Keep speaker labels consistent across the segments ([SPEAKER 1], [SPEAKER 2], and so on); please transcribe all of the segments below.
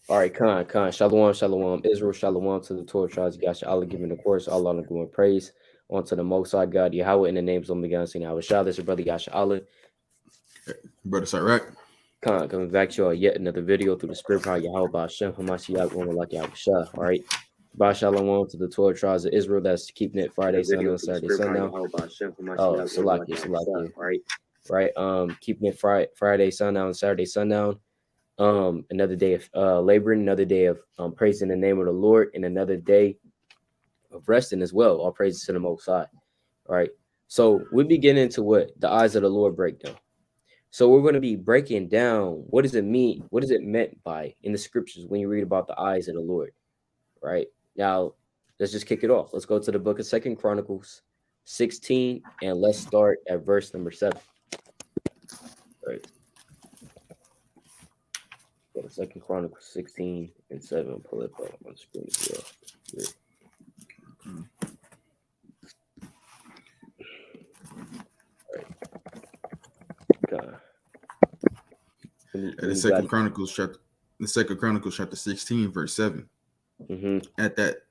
[SPEAKER 1] All right, Khan, Shalom, Shalom, Israel, Shalom to the Torah tribes. Yasha Allah giving the course, Allah and glory and praise unto the Most High God, Yahweh, in the names of the God, saying, Yahweh Shah, this is your brother Yasha Allah.
[SPEAKER 2] Brother Sirach.
[SPEAKER 1] Khan, coming back to yet another video through the Spirit power, Yahweh, Ba'ashem, Hamashiach, woman like Yahweh Shah. All right, Ba Shalom to the Torah tribes of Israel that's keeping it Friday, sundown, Saturday, sundown. Oh, Salakia. Right, keeping it Friday, sundown, Saturday, sundown. Another day of laboring, another day of praising the name of the Lord, and another day of resting as well. All praises to the Most High. All right. So we begin into what the eyes of the Lord break down. So we're going to be breaking down what does it mean? What is it meant by in the scriptures when you read about the eyes of the Lord? Right now, let's just kick it off. Let's go to the book of 2 Chronicles 16, and let's start at verse number 7. Right. Go to 2 Chronicles 16 and 7. Pull it up on the screen as well. Yeah.
[SPEAKER 2] The Second Chronicles chapter 16, verse 7.
[SPEAKER 1] Mm-hmm.
[SPEAKER 2] At that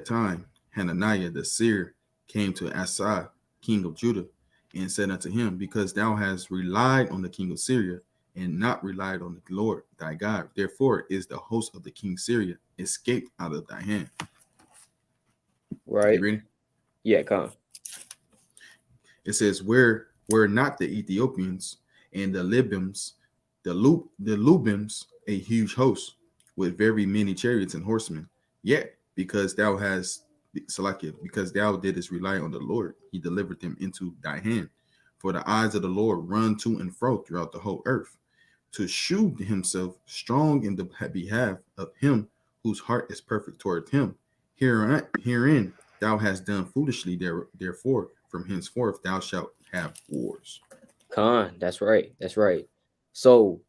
[SPEAKER 2] time, Hananiah the seer came to Asa, king of Judah, and said unto him, because thou hast relied on the king of Syria, and not relied on the Lord thy God, therefore is the host of the king of Syria escaped out of thy hand.
[SPEAKER 1] Right.
[SPEAKER 2] You ready?
[SPEAKER 1] Yeah, come.
[SPEAKER 2] It says, were not the Ethiopians and the Libyans, the Lubims, a huge host with very many chariots and horsemen. Yet, because thou didst rely on the Lord, he delivered them into thy hand. For the eyes of the Lord run to and fro throughout the whole earth, to shew himself strong in the behalf of him whose heart is perfect toward him. Herein thou hast done foolishly, therefore from henceforth thou shalt have wars.
[SPEAKER 1] Khan, that's right. That's right. So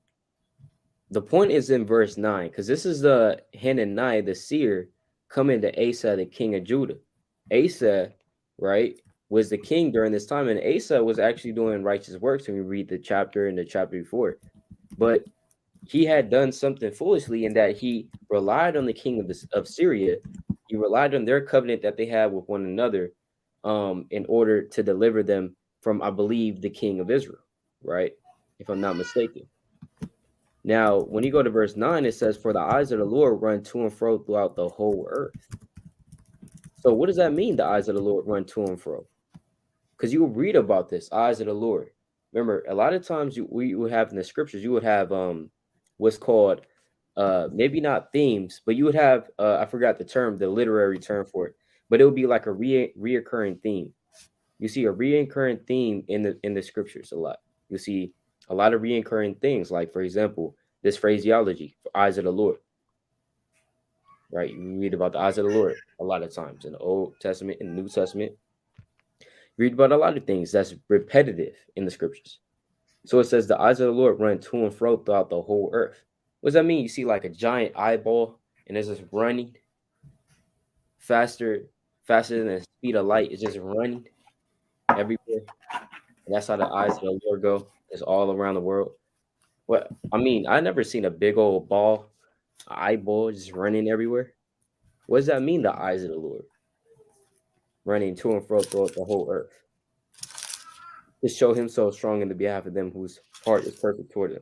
[SPEAKER 1] the point is in verse 9, because this is the Hananiah, the seer, coming to Asa, the king of Judah. Asa, right, was the king during this time, and Asa was actually doing righteous works when we read the chapter and the chapter before. But he had done something foolishly in that he relied on the king of Syria. He relied on their covenant that they had with one another in order to deliver them from, I believe, the king of Israel, right? If I'm not mistaken. Now, when you go to verse 9, it says, for the eyes of the Lord run to and fro throughout the whole earth. So what does that mean, the eyes of the Lord run to and fro? Because you will read about this, eyes of the Lord. Remember, a lot of times we would have in the scriptures, you would have what's called maybe not themes, but you would have I forgot the term, the literary term for it, but it would be like a reoccurring theme. You see a reoccurring theme in the scriptures a lot. You see a lot of reoccurring things, like for example, this phraseology, for eyes of the Lord. Right? You read about the eyes of the Lord a lot of times in the Old Testament and New Testament. Read about a lot of things that's repetitive in the scriptures. So it says the eyes of the Lord run to and fro throughout the whole earth. What does that mean? You see like a giant eyeball and it's just running faster than the speed of light. It's just running everywhere. And that's how the eyes of the Lord go. It's all around the world. What I mean, I never seen a big old ball, eyeball just running everywhere. What does that mean, the eyes of the Lord? Running to and fro throughout the whole earth. To show himself strong in the behalf of them whose heart is perfect toward him.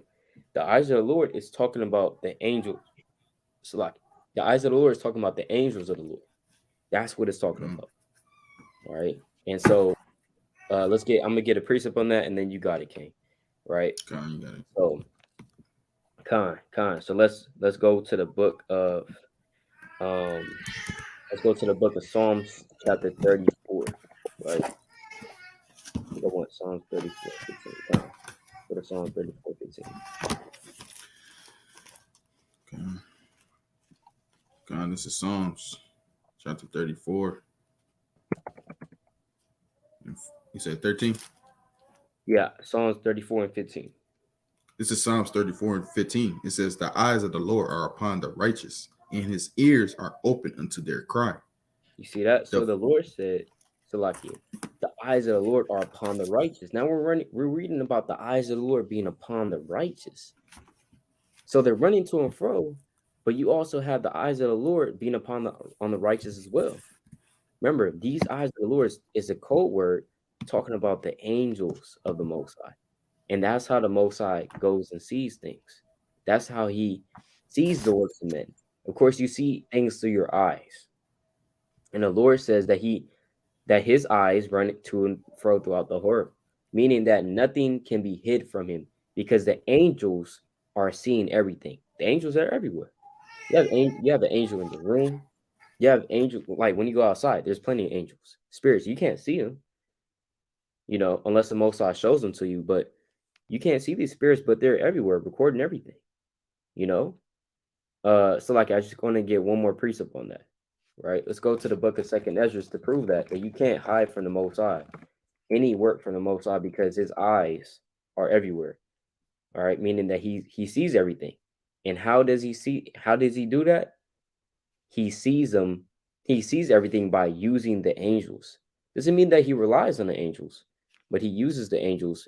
[SPEAKER 1] The eyes of the Lord is talking about the angels. So like the eyes of the Lord is talking about the angels of the Lord. That's what it's talking about. All right. And so I'm gonna get a precept on that, and then you got it, King. Right.
[SPEAKER 2] Con, you got it.
[SPEAKER 1] So Con. So let's go to the book of Psalms chapter 34. Right. I want Psalms 34, 15. Go to Psalms 34, 15.
[SPEAKER 2] God, this is Psalms chapter 34. You said 13?
[SPEAKER 1] Yeah, Psalms 34 and 15.
[SPEAKER 2] This is Psalms 34 and 15. It says, the eyes of the Lord are upon the righteous, and his ears are open unto their cry.
[SPEAKER 1] You see that? So the Lord said, Salakia, the eyes of the Lord are upon the righteous. Now we're reading about the eyes of the Lord being upon the righteous. So they're running to and fro, but you also have the eyes of the Lord being upon the on the righteous as well. Remember, these eyes of the Lord is a code word talking about the angels of the Most High. And that's how the Most High goes and sees things. That's how he sees the works of men. Of course, you see things through your eyes. And the Lord says that his eyes run to and fro throughout the whole earth, meaning that nothing can be hid from him because the angels are seeing everything. The angels are everywhere. You have an angel in your room. You have angels like when you go outside. There's plenty of angels, spirits. You can't see them, unless the Most High shows them to you. But you can't see these spirits, but they're everywhere, recording everything. You know. So like I just going to get one more precept on that. Right. Let's go to the book of Second Ezra to prove that you can't hide from the Most High any work from the Most High because His eyes are everywhere. All right, meaning that He sees everything. And how does He see? How does He do that? He sees them. He sees everything by using the angels. Doesn't mean that He relies on the angels, but He uses the angels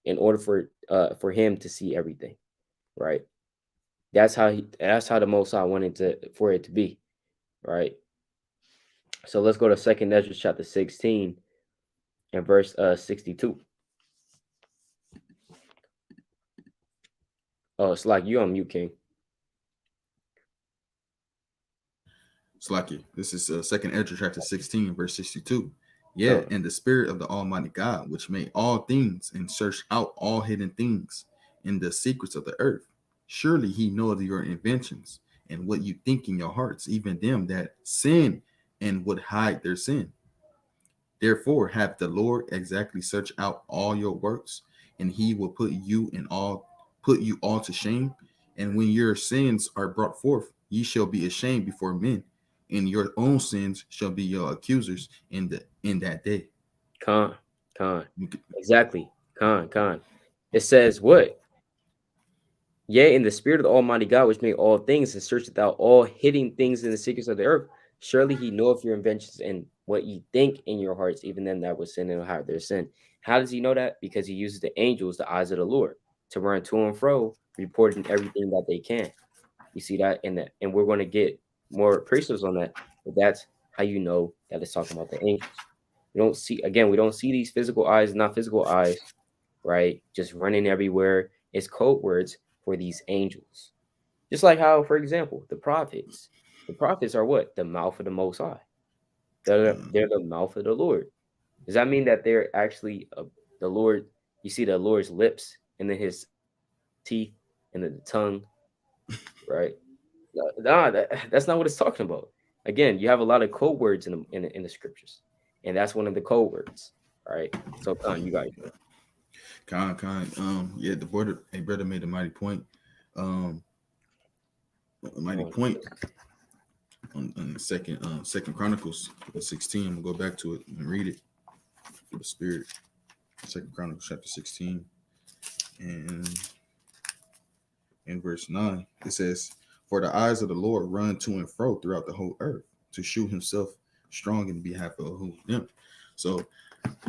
[SPEAKER 1] in order for Him to see everything. Right. That's how the Most High wanted for it to be. Right. So let's go to Second Ezra chapter 16 and verse 62. Oh, it's like you on mute, King.
[SPEAKER 2] Slacky. This is Second Ezra chapter 16, verse 62. Yeah,
[SPEAKER 1] Come.
[SPEAKER 2] and the spirit of the Almighty God, which made all things and searched out all hidden things in the secrets of the earth. Surely he knoweth your inventions and what you think in your hearts, even them that sin and would hide their sin. Therefore, have the Lord exactly search out all your works, and he will put you all to shame. And when your sins are brought forth, ye shall be ashamed before men, and your own sins shall be your accusers in that day.
[SPEAKER 1] Con, con.
[SPEAKER 2] You could-
[SPEAKER 1] Exactly. Con. It says what? Yea, in the spirit of the Almighty God, which made all things, and searcheth out all hidden things in the secrets of the earth. Surely he knoweth your inventions and what ye think in your hearts, even them that would sin and hide their sin. How does he know that? Because he uses the angels, the eyes of the Lord, to run to and fro, reporting everything that they can. You see that? And we're going to get more precepts on that. But that's how you know that it's talking about the angels. We don't see these physical eyes, not physical eyes, right? Just running everywhere. It's code words for these angels. Just like how, for example, the prophets. The prophets are what? The mouth of the Most High. They're the mouth of the Lord. Does that mean that they're actually the Lord? You see the Lord's lips and then his teeth and then the tongue, right? Nah, that's not what it's talking about. Again, you have a lot of code words in the scriptures, and that's one of the code words, right? So, Khan, you got it.
[SPEAKER 2] yeah, a brother made a mighty point. Um, a mighty point on the second Chronicles 16. I'm gonna go back to it and read it for the spirit. Second Chronicles chapter 16 and in verse 9, it says, "For the eyes of the Lord run to and fro throughout the whole earth to shew himself strong in behalf of who them." So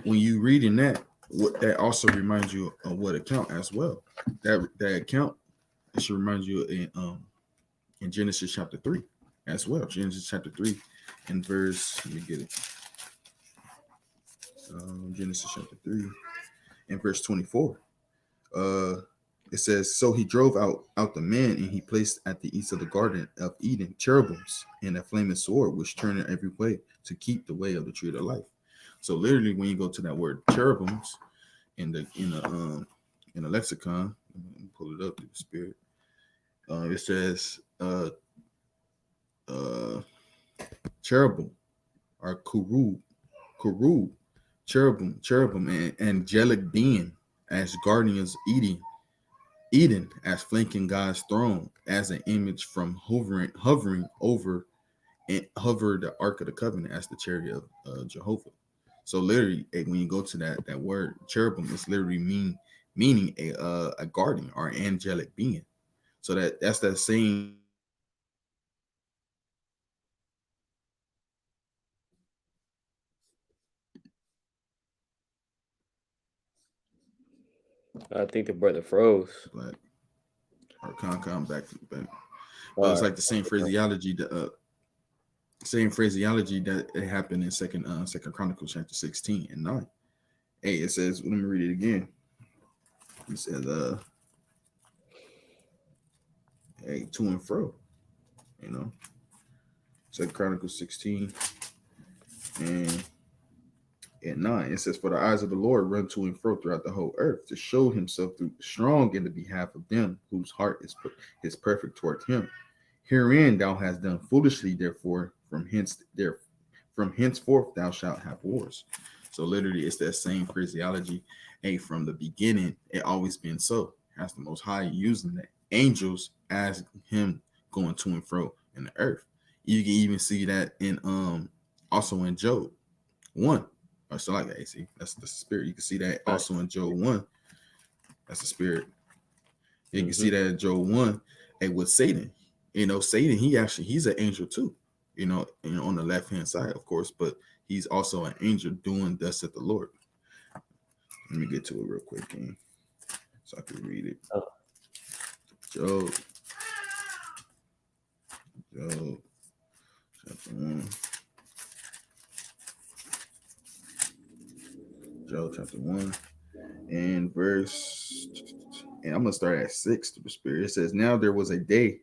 [SPEAKER 2] when you reading that, what that also reminds you of what account as well. That account, it should remind you in Genesis chapter 3 as well. Genesis chapter 3 and verse, let me get it. Genesis chapter 3 and verse 24. Uh it says, "So he drove out the man, and he placed at the east of the garden of Eden cherubims and a flaming sword which turned in every way to keep the way of the tree of life." So literally, when you go to that word cherubims in the lexicon, let me pull it up through the spirit. It says uh cherubim or kurub, cherubim, and angelic being as guardians Eden as flanking God's throne as an image from hovering over and hover the Ark of the Covenant as the chariot of Jehovah. So literally, when you go to that word cherubim, it's literally meaning a guardian or an angelic being. So that's that same
[SPEAKER 1] I think the brother froze.
[SPEAKER 2] black Con back.
[SPEAKER 1] All
[SPEAKER 2] It's
[SPEAKER 1] right.
[SPEAKER 2] like the same phraseology. Same phraseology that it happened in Second Chronicles chapter 16 and 9. Hey, it says, let me read it again. It says, hey, to and fro. You know, Second Chronicles 16 and 9. It says, for the eyes of the Lord run to and fro throughout the whole earth to show himself strong in the behalf of them whose heart is perfect toward him. Herein thou hast done foolishly, therefore from henceforth thou shalt have wars. So literally, it's that same phraseology. Hey, from the beginning, it always been so. As the Most High using the angels as him going to and fro in the earth. You can even see that in also in Job 1. Or so like that, AC. That's the spirit. You can see that also in Job 1. That's the spirit. You can see that in Job 1. Hey, with Satan. Satan, he's an angel too. On the left hand side, of course, but he's also an angel doing thus at the Lord. Let me get to it real quick, King, so I can read it. Job chapter 1. Job chapter 1 and verse, and I'm gonna start at 6 to the spirit. It says, now there was a day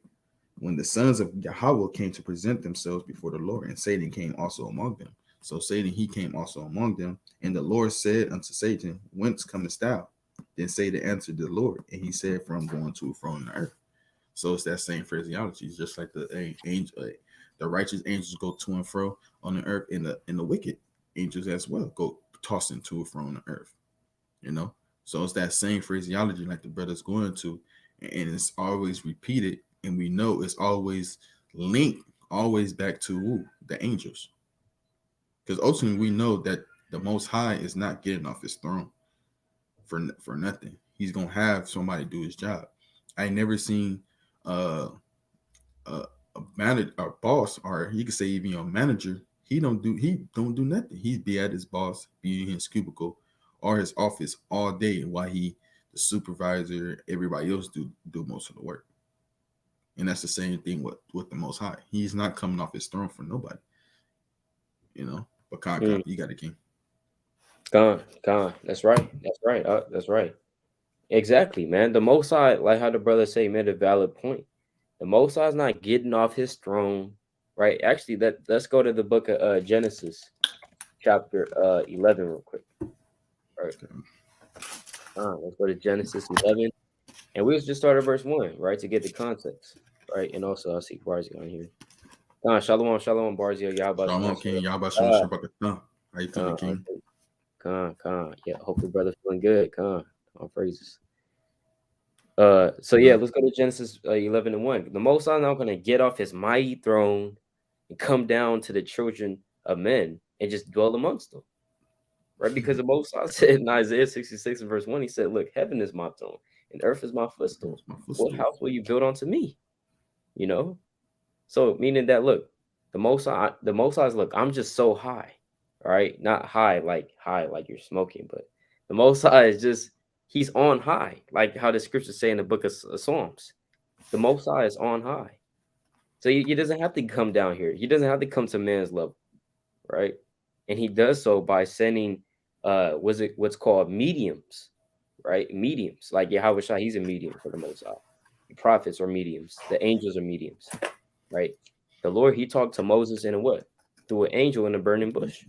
[SPEAKER 2] when the sons of Yahweh came to present themselves before the Lord, and Satan came also among them. So Satan, he came also among them. And the Lord said unto Satan, whence comest thou? Then Satan answered the Lord, and he said, from going to and fro on the earth. So it's that same phraseology. It's just like the angel, the righteous angels go to and fro on the earth, and the wicked angels as well go tossing to and fro on the earth. So it's that same phraseology like the brother's going to, and it's always repeated. And we know it's always linked, always back to the angels. Because ultimately we know that the Most High is not getting off his throne for nothing. He's going to have somebody do his job. I never seen a boss, or you could say even a manager, he don't do nothing. He'd be at his boss, be in his cubicle or his office all day while the supervisor, everybody else do most of the work. And that's the same thing with the Most High. He's not coming off his throne for nobody. But Khan, you got it, King.
[SPEAKER 1] Gone. That's right. That's right. Exactly, man. The Most High, like how the brother say, made a valid point. The Most High is not getting off his throne, right? Actually, let's go to the book of Genesis, chapter 11, real quick. All right. Let's go to Genesis 11, and we'll just start at verse 1, right, to get the context, right? And also, I'll see Barzio on here. Shalom, Barzio, Yahba.
[SPEAKER 2] Shalom, King. Yahba Shalom, Shabbat. How you feeling, King?
[SPEAKER 1] Khan. Yeah, hopefully, brother, feeling good. Khan. All praises. So yeah, let's go to Genesis 11 and 1. The Most High not going to get off his mighty throne and come down to the children of men and just dwell amongst them, right? Because the Most High said in Isaiah 66 and verse 1, he said, look, heaven is my throne and earth is my footstool. What house will you build unto me? So meaning that, look, the Most High is, look, I'm just so high, right? Not high like you're smoking, but the Most High is just, he's on high, like how the scriptures say in the book of Psalms. The Most High is on high. So he doesn't have to come down here. He doesn't have to come to man's level, right? And he does so by sending what's called mediums, right? Mediums. Like Yahweh Shai, he's a medium for the Most High. The prophets are mediums. The angels are mediums, right? The Lord, he talked to Moses in a what? Through an angel in a burning bush,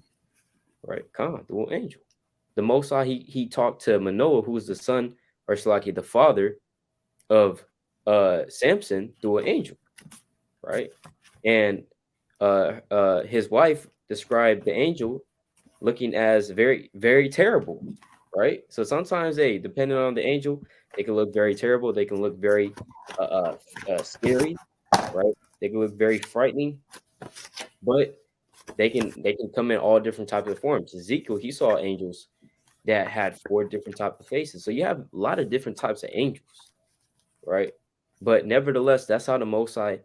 [SPEAKER 1] right? Through an angel. The Most High, he talked to Manoah, who was the son, or Shalaki, the father of Samson, through an angel, right? And his wife described the angel looking as very, very terrible, right? So sometimes, depending on the angel, they can look very terrible. They can look very scary, right? They can look very frightening, but they can come in all different types of forms. Ezekiel, he saw angels that had 4 different types of faces. So you have a lot of different types of angels, right? But nevertheless, that's how the Most High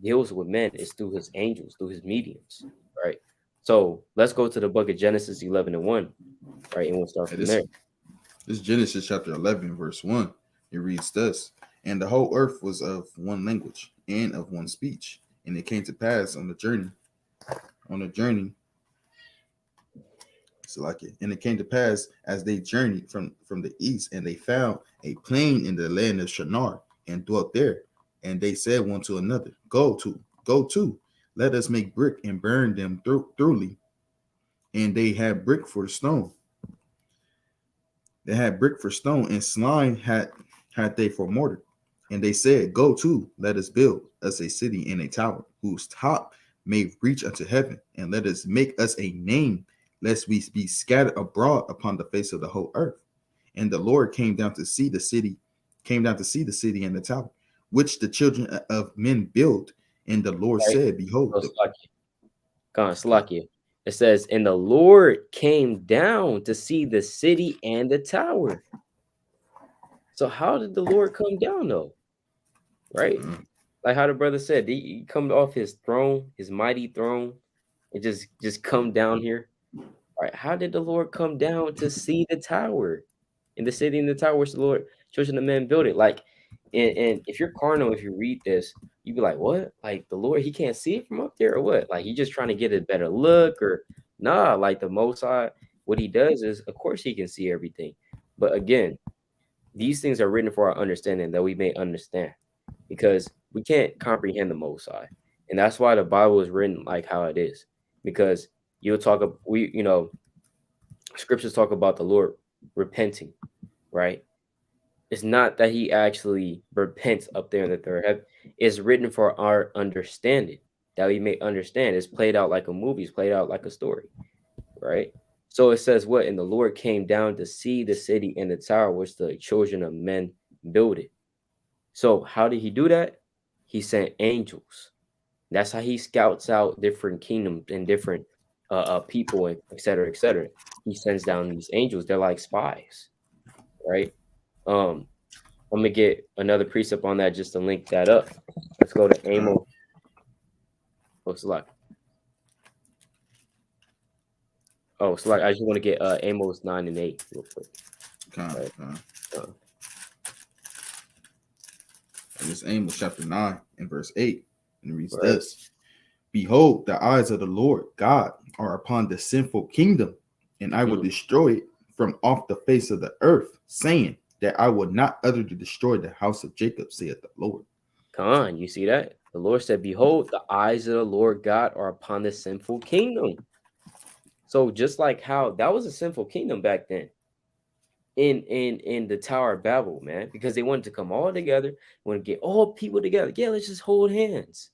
[SPEAKER 1] deals with men, is through his angels, through his mediums, right? So let's go to the book of Genesis 11 and 1, right? And we'll start from there.
[SPEAKER 2] This Genesis chapter 11, verse 1. It reads thus. And the whole earth was of one language and of one speech. And it came to pass on the journey, so like it. And it came to pass as they journeyed from the east, and they found a plain in the land of Shinar, and dwelt there. And they said one to another, go to, let us make brick and burn them thoroughly. And they had brick for stone. They had brick for stone, and slime had they for mortar. And they said, go to, let us build us a city and a tower, whose top may reach unto heaven, and let us make us a name, lest we be scattered abroad upon the face of the whole earth. And the Lord came down to see the city and the tower, which the children of men build. And the Lord
[SPEAKER 1] Right.
[SPEAKER 2] said, behold,
[SPEAKER 1] So Salakia. It says, and the Lord came down to see the city and the tower. So how did the Lord come down though? Right? Like how the brother said, he come off his throne, his mighty throne, and just come down here. All right, how did the Lord come down to see the tower in the city and the tower which the Lord children of men built it? Like, and if you're carnal, if you read this, you'd be like, what? Like the Lord, he can't see it from up there, or what? Like he just trying to get a better look, or nah? Like the Most High, what he does is, of course, he can see everything, but again, these things are written for our understanding that we may understand, because we can't comprehend the Most High, and that's why the Bible is written like how it is, because you'll talk scriptures talk about the Lord repenting, right? It's not that he actually repents up there in the third heaven. It's written for our understanding, that we may understand. It's played out like a movie, it's played out like a story, right? So it says what? And the Lord came down to see the city and the tower which the children of men builded. So how did he do that? He sent angels. That's how he scouts out different kingdoms and different people, and et cetera, et cetera. He sends down these angels. They're like spies, right? Um, I'm gonna get another precept on that just to link that up. Let's go to Amos. Oh, Slack. Oh, Slack. I just want to get Amos 9 and 8 real quick. Right. Uh,
[SPEAKER 2] And this Amos chapter 9 and verse 8. And it reads
[SPEAKER 1] right.
[SPEAKER 2] this. Behold, the eyes of the Lord God are upon the sinful kingdom, and I will destroy it from off the face of the earth, saying that I will not utterly destroy the house of Jacob, saith the Lord.
[SPEAKER 1] Come on, you see that? The Lord said, behold, the eyes of the Lord God are upon the sinful kingdom. So just like how that was a sinful kingdom back then, in the Tower of Babel, man, because they wanted to come all together, want to get all people together. Yeah, let's just hold hands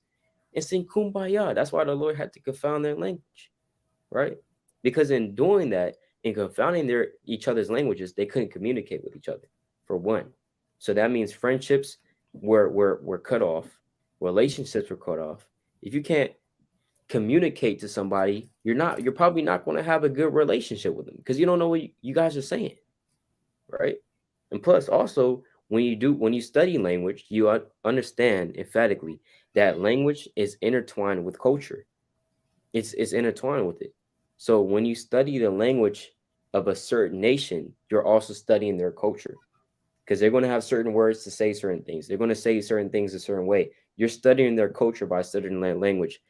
[SPEAKER 1] and sing kumbaya. That's why the Lord had to confound their language, right? Because in doing that, in confounding each other's languages, they couldn't communicate with each other, for one. So that means friendships were cut off, relationships were cut off. If you can't communicate to somebody, you're probably not going to have a good relationship with them, because you don't know what you guys are saying, right? And plus, also, when you study language, you understand emphatically that language is intertwined with culture. It's intertwined with it. So when you study the language of a certain nation, you're also studying their culture, because they're going to have certain words to say certain things. They're going to say certain things a certain way. You're studying their culture by studying their language,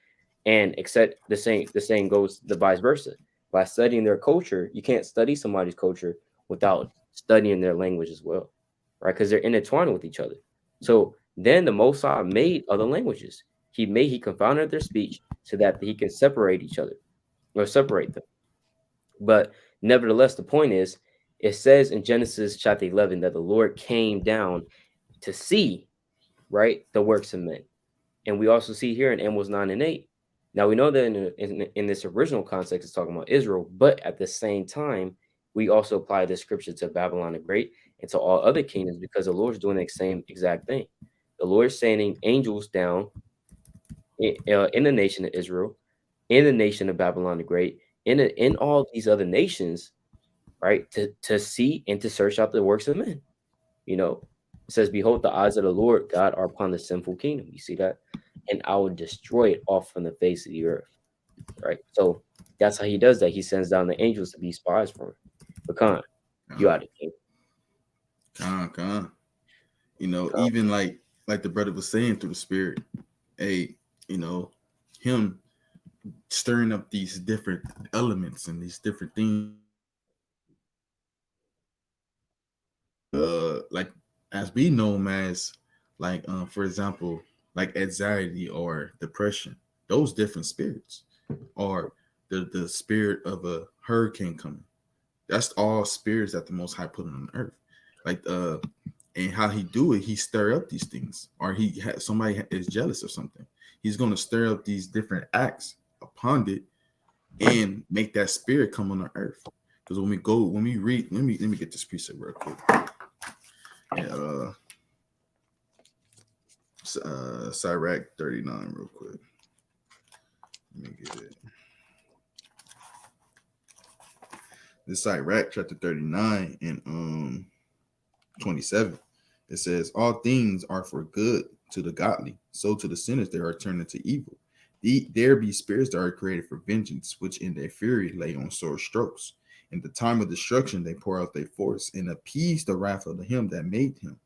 [SPEAKER 1] and except the same goes the vice versa. By studying their culture, you can't study somebody's culture without studying their language as well, right? Because they're intertwined with each other. So then the Most High made other languages. He confounded their speech so that he can separate each other, or separate them. But nevertheless, the point is, it says in Genesis chapter 11 that the Lord came down to see, right, the works of men. And we also see here in Amos 9 and 8. Now we know that in this original context, it's talking about Israel, but at the same time, we also apply this scripture to Babylon the Great and to all other kingdoms, because the Lord's doing the same exact thing. The Lord's sending angels down in the nation of Israel, in the nation of Babylon the Great, in all these other nations, right, to see and to search out the works of men. You know, it says, behold, the eyes of the Lord God are upon the sinful kingdom. You see that? And I will destroy it off from the face of the earth. Right. So that's how he does that. He sends down the angels to be spies for him. But Khan, you out of here.
[SPEAKER 2] Con. Even like the brother was saying through the spirit, a you know, him stirring up these different elements and these different things like as we know them as like for example like anxiety or depression, those different spirits, or the spirit of a hurricane coming. That's all spirits that the Most High put on earth. Like and how he do it, he stir up these things, or somebody is jealous or something. He's gonna stir up these different acts upon it and make that spirit come on the earth. Because when we read, let me get this precept real quick. And, Sirach 39 real quick. Let me get it. This Sirach chapter 39 and 27. It says, all things are for good to the godly, so to the sinners they are turned into evil. There be spirits that are created for vengeance, which in their fury lay on sore strokes. In the time of destruction they pour out their force, and appease the wrath of him that made him.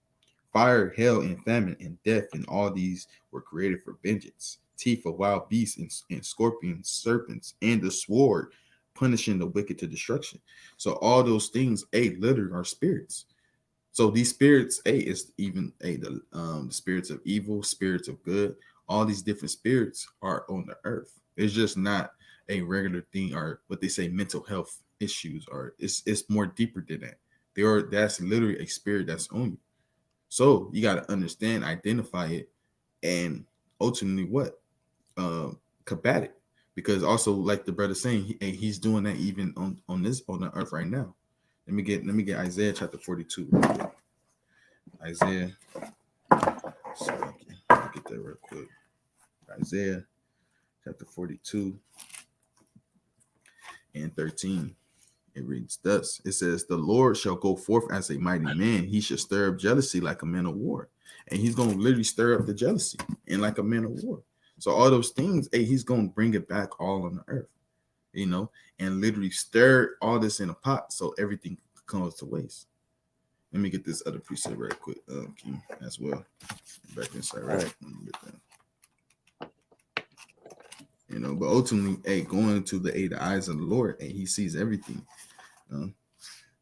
[SPEAKER 2] Fire, hell, and famine, and death, and all these were created for vengeance. Teeth of wild beasts, and scorpions, serpents, and the sword, punishing the wicked to destruction. So all those things, literally are spirits. So these spirits, is even the spirits of evil, spirits of good. All these different spirits are on the earth. It's just not a regular thing, or what they say mental health issues, or it's more deeper than that. That's literally a spirit that's on you. So you got to understand, identify it, and ultimately what combat it. Because also, like the brother saying, he's doing that even on the earth right now. Let me get Isaiah chapter 42. Isaiah, so I can get that real quick. Isaiah chapter 42 and 13. It reads thus. It says, the Lord shall go forth as a mighty man. He shall stir up jealousy like a man of war. And he's going to literally stir up the jealousy and like a man of war. So all those things, he's going to bring it back all on the earth, and literally stir all this in a pot so everything comes to waste. Let me get this other precept right quick, King, as well. Back inside, right? But ultimately, going into the eyes of the Lord, he sees everything. Let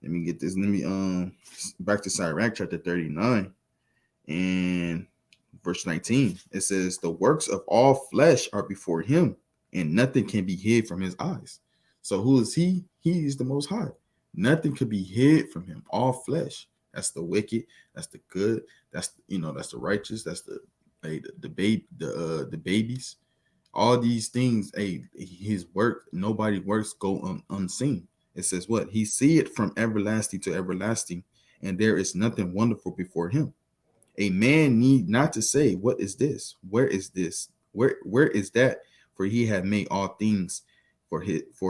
[SPEAKER 2] me get this. Let me back to Sirach chapter 39 and verse 19. It says, the works of all flesh are before him, and nothing can be hid from his eyes. So who is he? He is the Most High. Nothing could be hid from him. All flesh. That's the wicked. That's the good. That's that's the righteous. That's the babies. All these things. His work. Nobody works go unseen. It says what? He see it from everlasting to everlasting, and there is nothing wonderful before him. A man need not to say, what is this? Where is this? Where is that? For he had made all things for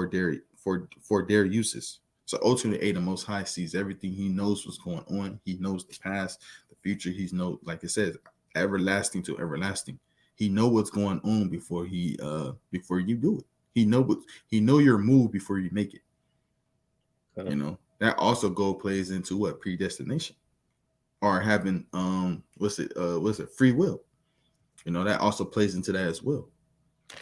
[SPEAKER 2] their uses. So ultimately, the Most High sees everything. He knows what's going on. He knows the past, the future. He's like it says, everlasting to everlasting. He know what's going on before you do it. He know your move before you make it. That also plays into what? Predestination, or having free will. That also plays into that as well.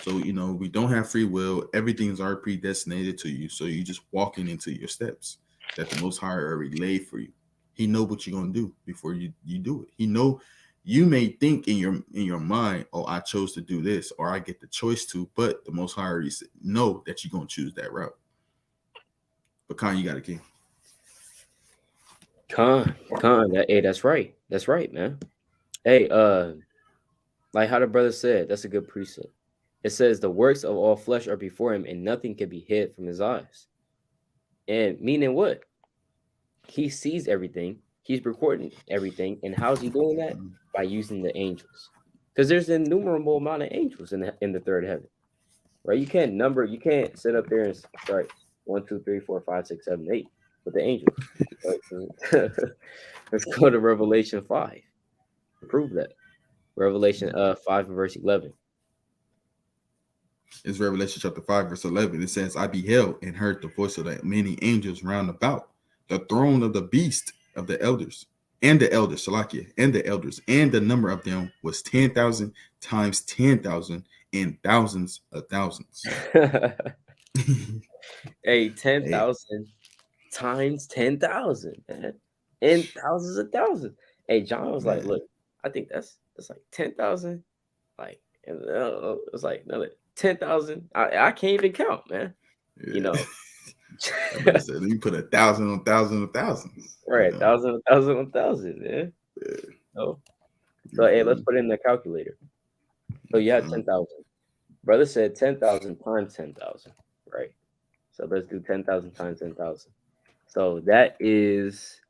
[SPEAKER 2] So we don't have free will. Everything's already predestinated to you. So you just walking into your steps that the Most High already laid for you. He know what you're gonna do before you do it. He know you may think in your mind, oh, I chose to do this, or I get the choice to, but the Most High already know that you're gonna choose that route. But Khan, you got a king.
[SPEAKER 1] Con, that's right. That's right, man. Hey, like how the brother said, that's a good precept. It says the works of all flesh are before him, and nothing can be hid from his eyes. And meaning what? He sees everything. He's recording everything. And how's he doing that? By using the angels. Because there's an innumerable amount of angels in the third heaven. Right? You can't sit up there and start 1, 2, 3, 4, 5, 6, 7, 8 with the angels. Right? Let's go to Revelation 5 to prove that. Revelation 5 and verse 11.
[SPEAKER 2] It's Revelation chapter 5, verse 11. It says, I beheld and heard the voice of the many angels round about the throne of the beast of the elders. and the elders, Salakia, and the elders, and the number of them was 10,000 times 10,000 and thousands of thousands.
[SPEAKER 1] Hey,
[SPEAKER 2] Hey,
[SPEAKER 1] 10,000 times 10,000, man, and thousands of thousands. Hey, John was like,
[SPEAKER 2] man,
[SPEAKER 1] "Look, I think that's like 10,000, like, and it's like another 10,000. I can't even count, man. You
[SPEAKER 2] yeah.
[SPEAKER 1] know,
[SPEAKER 2] That brother said, you put 1,000 on thousands of thousands. You
[SPEAKER 1] right?
[SPEAKER 2] know,
[SPEAKER 1] Thousand, thousand, thousand, man.
[SPEAKER 2] yeah,
[SPEAKER 1] So,
[SPEAKER 2] you
[SPEAKER 1] so hey,
[SPEAKER 2] feel
[SPEAKER 1] let's
[SPEAKER 2] me?
[SPEAKER 1] put it in the calculator. So you had 10,000. Brother said 10,000 times 10,000, right? So let's do 10,000 times 10,000. So that is,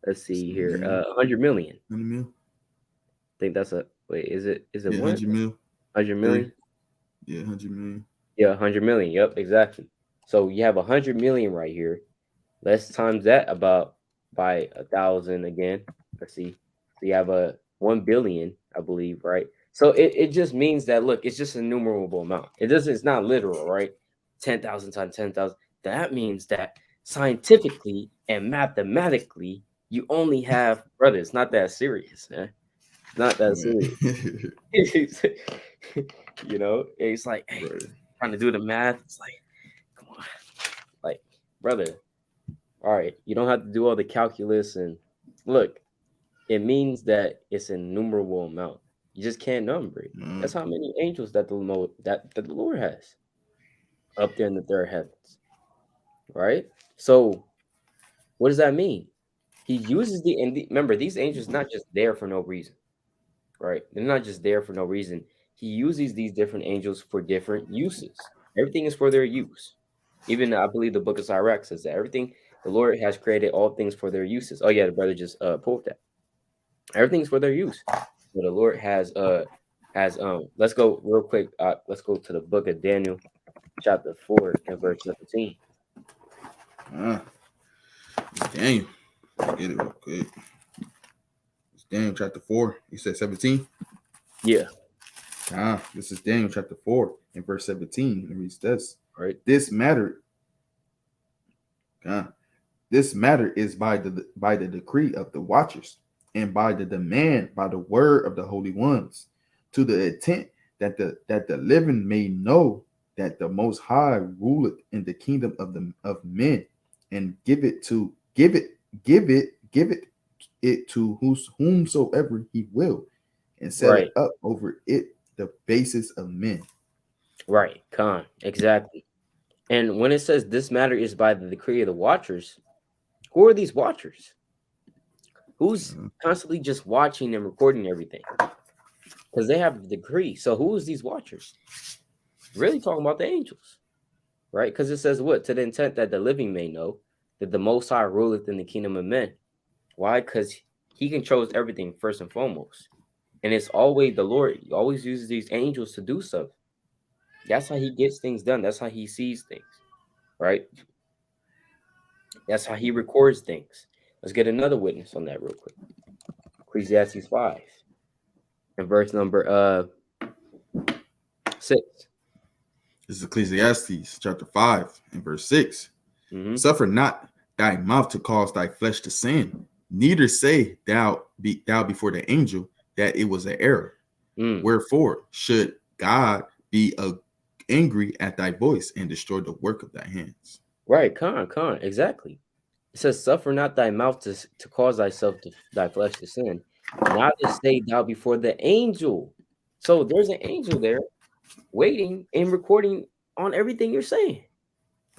[SPEAKER 1] let's see here,
[SPEAKER 2] Million,
[SPEAKER 1] 100 million.
[SPEAKER 2] 100 mil?
[SPEAKER 1] I think that's a wait. Is it
[SPEAKER 2] Yeah,
[SPEAKER 1] one?
[SPEAKER 2] 100 mil,
[SPEAKER 1] 100
[SPEAKER 2] three.
[SPEAKER 1] million?
[SPEAKER 2] Yeah, 100 million.
[SPEAKER 1] Yeah, 100 million. Yep, exactly. So you have 100 million right here. Let's times that about by 1,000 again. Let's see. So you have a 1 billion, I believe, right? So it just means that look, it's just a numerable amount. It doesn't. It's not literal, right? 10,000 times 10,000. That means that scientifically and mathematically, you only have brother. It's not that serious, man. It's not that
[SPEAKER 2] Man.
[SPEAKER 1] serious. It's like, hey,
[SPEAKER 2] Right.
[SPEAKER 1] trying to do the math. It's like, come on, like, brother. All right, you don't have to do all the calculus and look. It means that it's an innumerable amount. You just can't number it. That's how many angels that the Lord has up there in the third heavens, right? So, what does that mean? He uses remember these angels not just there for no reason, right? They're not just there for no reason. He uses these different angels for different uses. Everything is for their use. Even I believe the book of Sirach says that everything the Lord has created all things for their uses. Oh yeah, the brother just pulled that. Everything's for their use. So the Lord has let's go real quick. Let's go to the book of Daniel, chapter 4 and verse 17.
[SPEAKER 2] Ah, Daniel. Get it real quick. It's Daniel chapter 4. You said 17?
[SPEAKER 1] Yeah,
[SPEAKER 2] This is Daniel chapter 4 and verse 17. It reads this.
[SPEAKER 1] right.
[SPEAKER 2] This matter, ah, this matter is by the decree of the watchers, and by the demand by the word of the holy ones, to the intent that the living may know that the most high ruleth in the kingdom of men, and give it to whomsoever he will, and set it
[SPEAKER 1] Right,
[SPEAKER 2] up over it the basis of men.
[SPEAKER 1] right. Exactly. And when it says this matter is by the decree of the watchers, who are these watchers? Who's
[SPEAKER 2] Uh,
[SPEAKER 1] constantly just watching and recording everything? Because they have the decree. So who is these watchers? Really talking about the angels, right? Because it says what? To the intent that the living may know that the Most High ruleth in the kingdom of men. Why? Because he controls everything first and foremost. And it's always the Lord. He always uses these angels to do stuff. That's how he gets things done. That's how he sees things, right? That's how he records things. Let's get another witness on that real quick. Ecclesiastes 5 and verse number 6.
[SPEAKER 2] this is Ecclesiastes chapter 5 and verse 6.
[SPEAKER 1] Mm-hmm.
[SPEAKER 2] Suffer not thy mouth to cause thy flesh to sin, neither say thou before the angel that it was an error.
[SPEAKER 1] Mm.
[SPEAKER 2] Wherefore should God be angry at thy voice and destroy the work of thy hands?
[SPEAKER 1] Right, exactly. It says, "Suffer not thy mouth to cause thy flesh to sin, neither say thou before the angel." So there's an angel there waiting and recording on everything you're saying,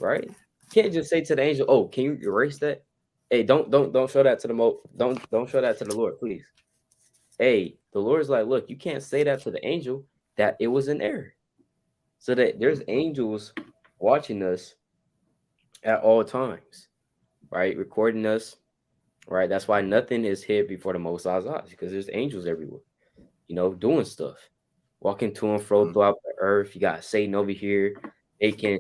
[SPEAKER 1] right? You can't just say to the angel, "Oh, can you erase that?" Hey, don't show that to the don't show that to the Lord, please. Hey, the Lord's like, look, you can't say that to the angel that it was an error. So that there's angels watching us at all times, right? Recording us, right? That's why nothing is hid before the Most High's eyes because there's angels everywhere, doing stuff, walking to and fro throughout the earth. You got Satan over here, they can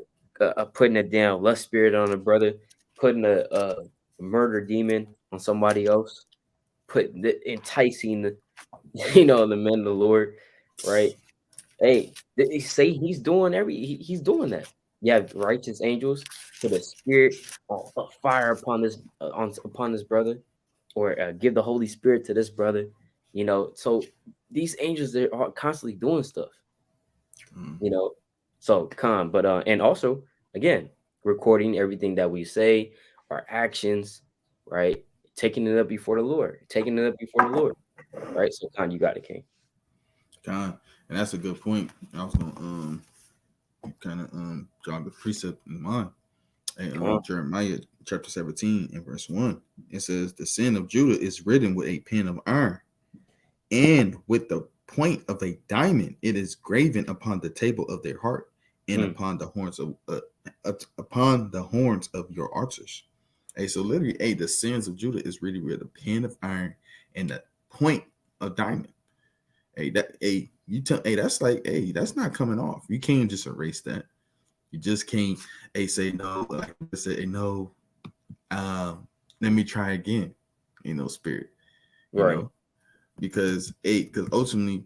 [SPEAKER 1] putting a damn lust spirit on a brother, putting a murder demon on somebody else, enticing the the men of the Lord, right? Hey, they say he's doing he's doing that. You have righteous angels put a spirit of fire upon this upon this brother, or give the Holy Spirit to this brother. So these angels, they are constantly doing stuff.
[SPEAKER 2] Mm.
[SPEAKER 1] you know so calm, but and also, again, recording everything that we say, our actions, right? Taking it up before the Lord, right? So Khan, you got it, King.
[SPEAKER 2] God, and that's a good point. I was gonna kind of jog the precept in mind. And
[SPEAKER 1] Khan.
[SPEAKER 2] Jeremiah chapter 17 and verse 1, it says, "The sin of Judah is written with a pen of iron, and with the point of a diamond it is graven upon the table of their heart, and
[SPEAKER 1] Mm,
[SPEAKER 2] upon the horns of your altars." Hey, so literally, hey, the sins of Judah is really with a pen of iron and the point of diamond. Hey, you tell, hey, that's like, hey, that's not coming off. You can't just erase that. You just can't, hey, say no, like I said, hey, no, let me try again, spirit, you
[SPEAKER 1] right.
[SPEAKER 2] know, because ultimately,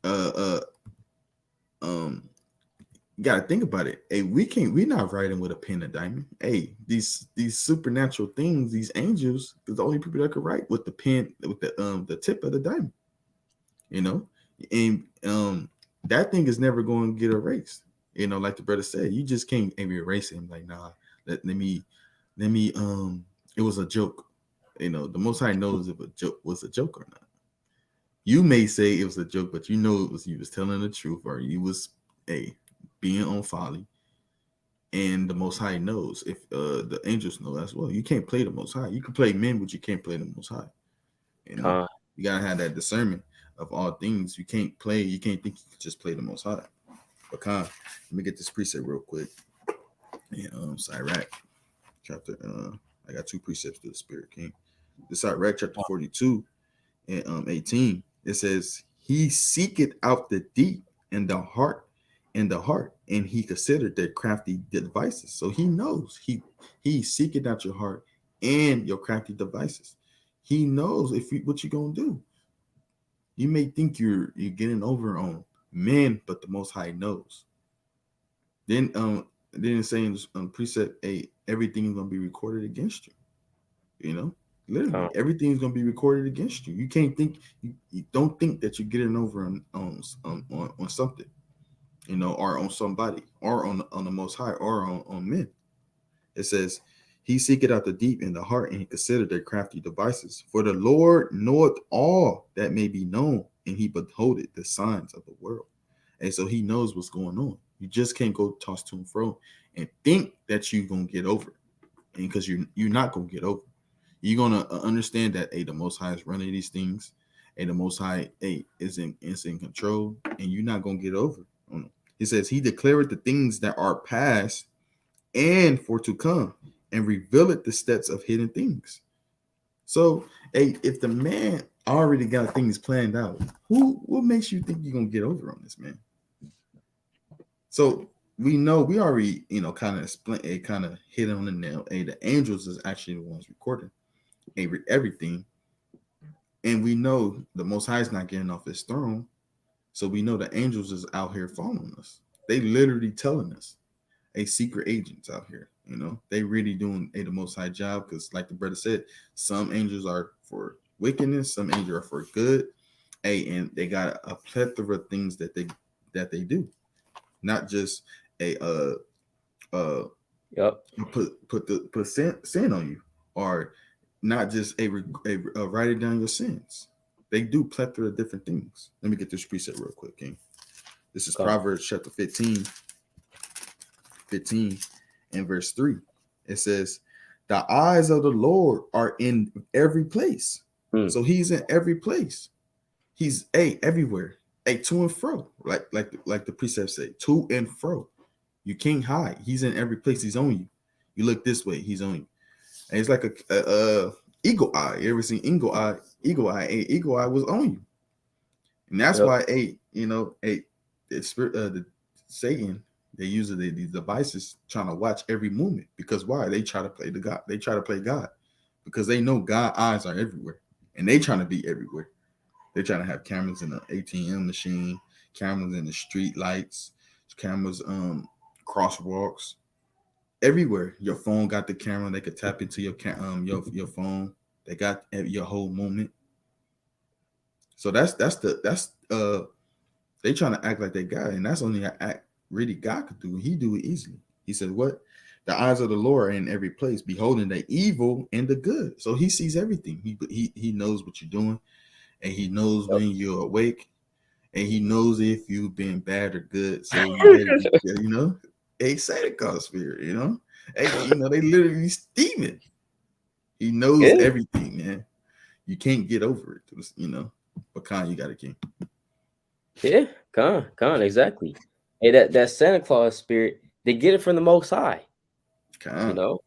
[SPEAKER 2] uh, uh, um, you gotta think about it. Hey, we're not writing with a pen and diamond. Hey, these supernatural things, these angels, is the only people that could write with the pen, with the tip of the diamond, you know, and that thing is never going to get erased. Like the brother said, you just can't erase him. Like, nah, let me it was a joke. The Most High knows if a joke was a joke or not. You may say it was a joke, but it was, you was telling the truth, or you was a being on folly. And the Most High knows, if the angels know as well. You can't play the Most High. You can play men, but you can't play the Most High. You know,
[SPEAKER 1] Khan.
[SPEAKER 2] you gotta have that discernment of all things. You can't play. You can't think you can just play the Most High. But let me get this preset real quick. Yeah, Sirach chapter. I got two precepts to the Spirit King. The Sirach chapter 42 and 18. It says, "He seeketh out the deep and the heart, and he considered their crafty devices." So he knows he seeketh out your heart and your crafty devices. He knows what you're gonna do. You may think you're getting over on men, but the Most High knows. Then it's saying precept a everything is gonna be recorded against you. You know, literally
[SPEAKER 1] Khan.
[SPEAKER 2] everything's gonna be recorded against you. You can't think you don't think that you're getting over on something, or on somebody, or on the Most High, or on men. It says, "He seeketh out the deep in the heart, and he considered their crafty devices. For the Lord knoweth all that may be known, and he beholdeth the signs of the world." And so he knows what's going on. You just can't go toss to and fro and think that you're gonna get over it, and because you're not gonna get over it. You're gonna understand that, the Most High is running these things, the Most High, is in control, and you're not gonna get over it. He says, "He declared the things that are past and for to come, and revealeth the steps of hidden things." So, if the man already got things planned out, what makes you think you're gonna get over on this, man? So we know, we already, kind of explain it, kind of hit on the nail. The angels is actually the ones recording everything, and we know the Most High is not getting off his throne. So we know the angels is out here following us. They literally telling us, secret agents out here. They really doing the Most High job, because, like the brother said, some angels are for wickedness, some angels are for good. And they got a plethora of things that they do, not just a uh
[SPEAKER 1] Yep.
[SPEAKER 2] put sin on you, or not just a writing down your sins. They do plethora of different things. Let me get this preset real quick, King. This is
[SPEAKER 1] Khan.
[SPEAKER 2] Proverbs chapter 15 and verse 3. It says, "The eyes of the Lord are in every place."
[SPEAKER 1] Mm,
[SPEAKER 2] So he's in every place. He's everywhere. To and fro. Like the precepts say, to and fro. You can't hide. He's in every place. He's on you. You look this way, he's on you. And it's like a eagle eye. You ever seen eagle eye? Eagle eye. Eagle eye was on you. And that's
[SPEAKER 1] yep.
[SPEAKER 2] why the spirit, the Satan, they use these devices trying to watch every movement. Because why? They try to play the God. They try to play God, because they know God eyes are everywhere, and they trying to be everywhere. They're trying to have cameras in the ATM machine, cameras in the street lights, cameras crosswalks, everywhere. Your phone got the camera. They could tap into your phone. They got your whole movement. So that's they trying to act like they got it, and that's only an act really God could do. He do it easily. He said, "What? The eyes of the Lord are in every place, beholding the evil and the good." So He sees everything. He knows what you're doing, and He knows
[SPEAKER 1] Yep.
[SPEAKER 2] when you're awake, and He knows if you've been bad or good. So you better be, a Santa Claus spirit, Hey, they literally steaming. He knows
[SPEAKER 1] Yeah,
[SPEAKER 2] everything, man. You can't get over it, But Khan, you got a king.
[SPEAKER 1] yeah, exactly. Hey, that Santa Claus spirit, they get it from the Most High. You
[SPEAKER 2] Khan.
[SPEAKER 1] know,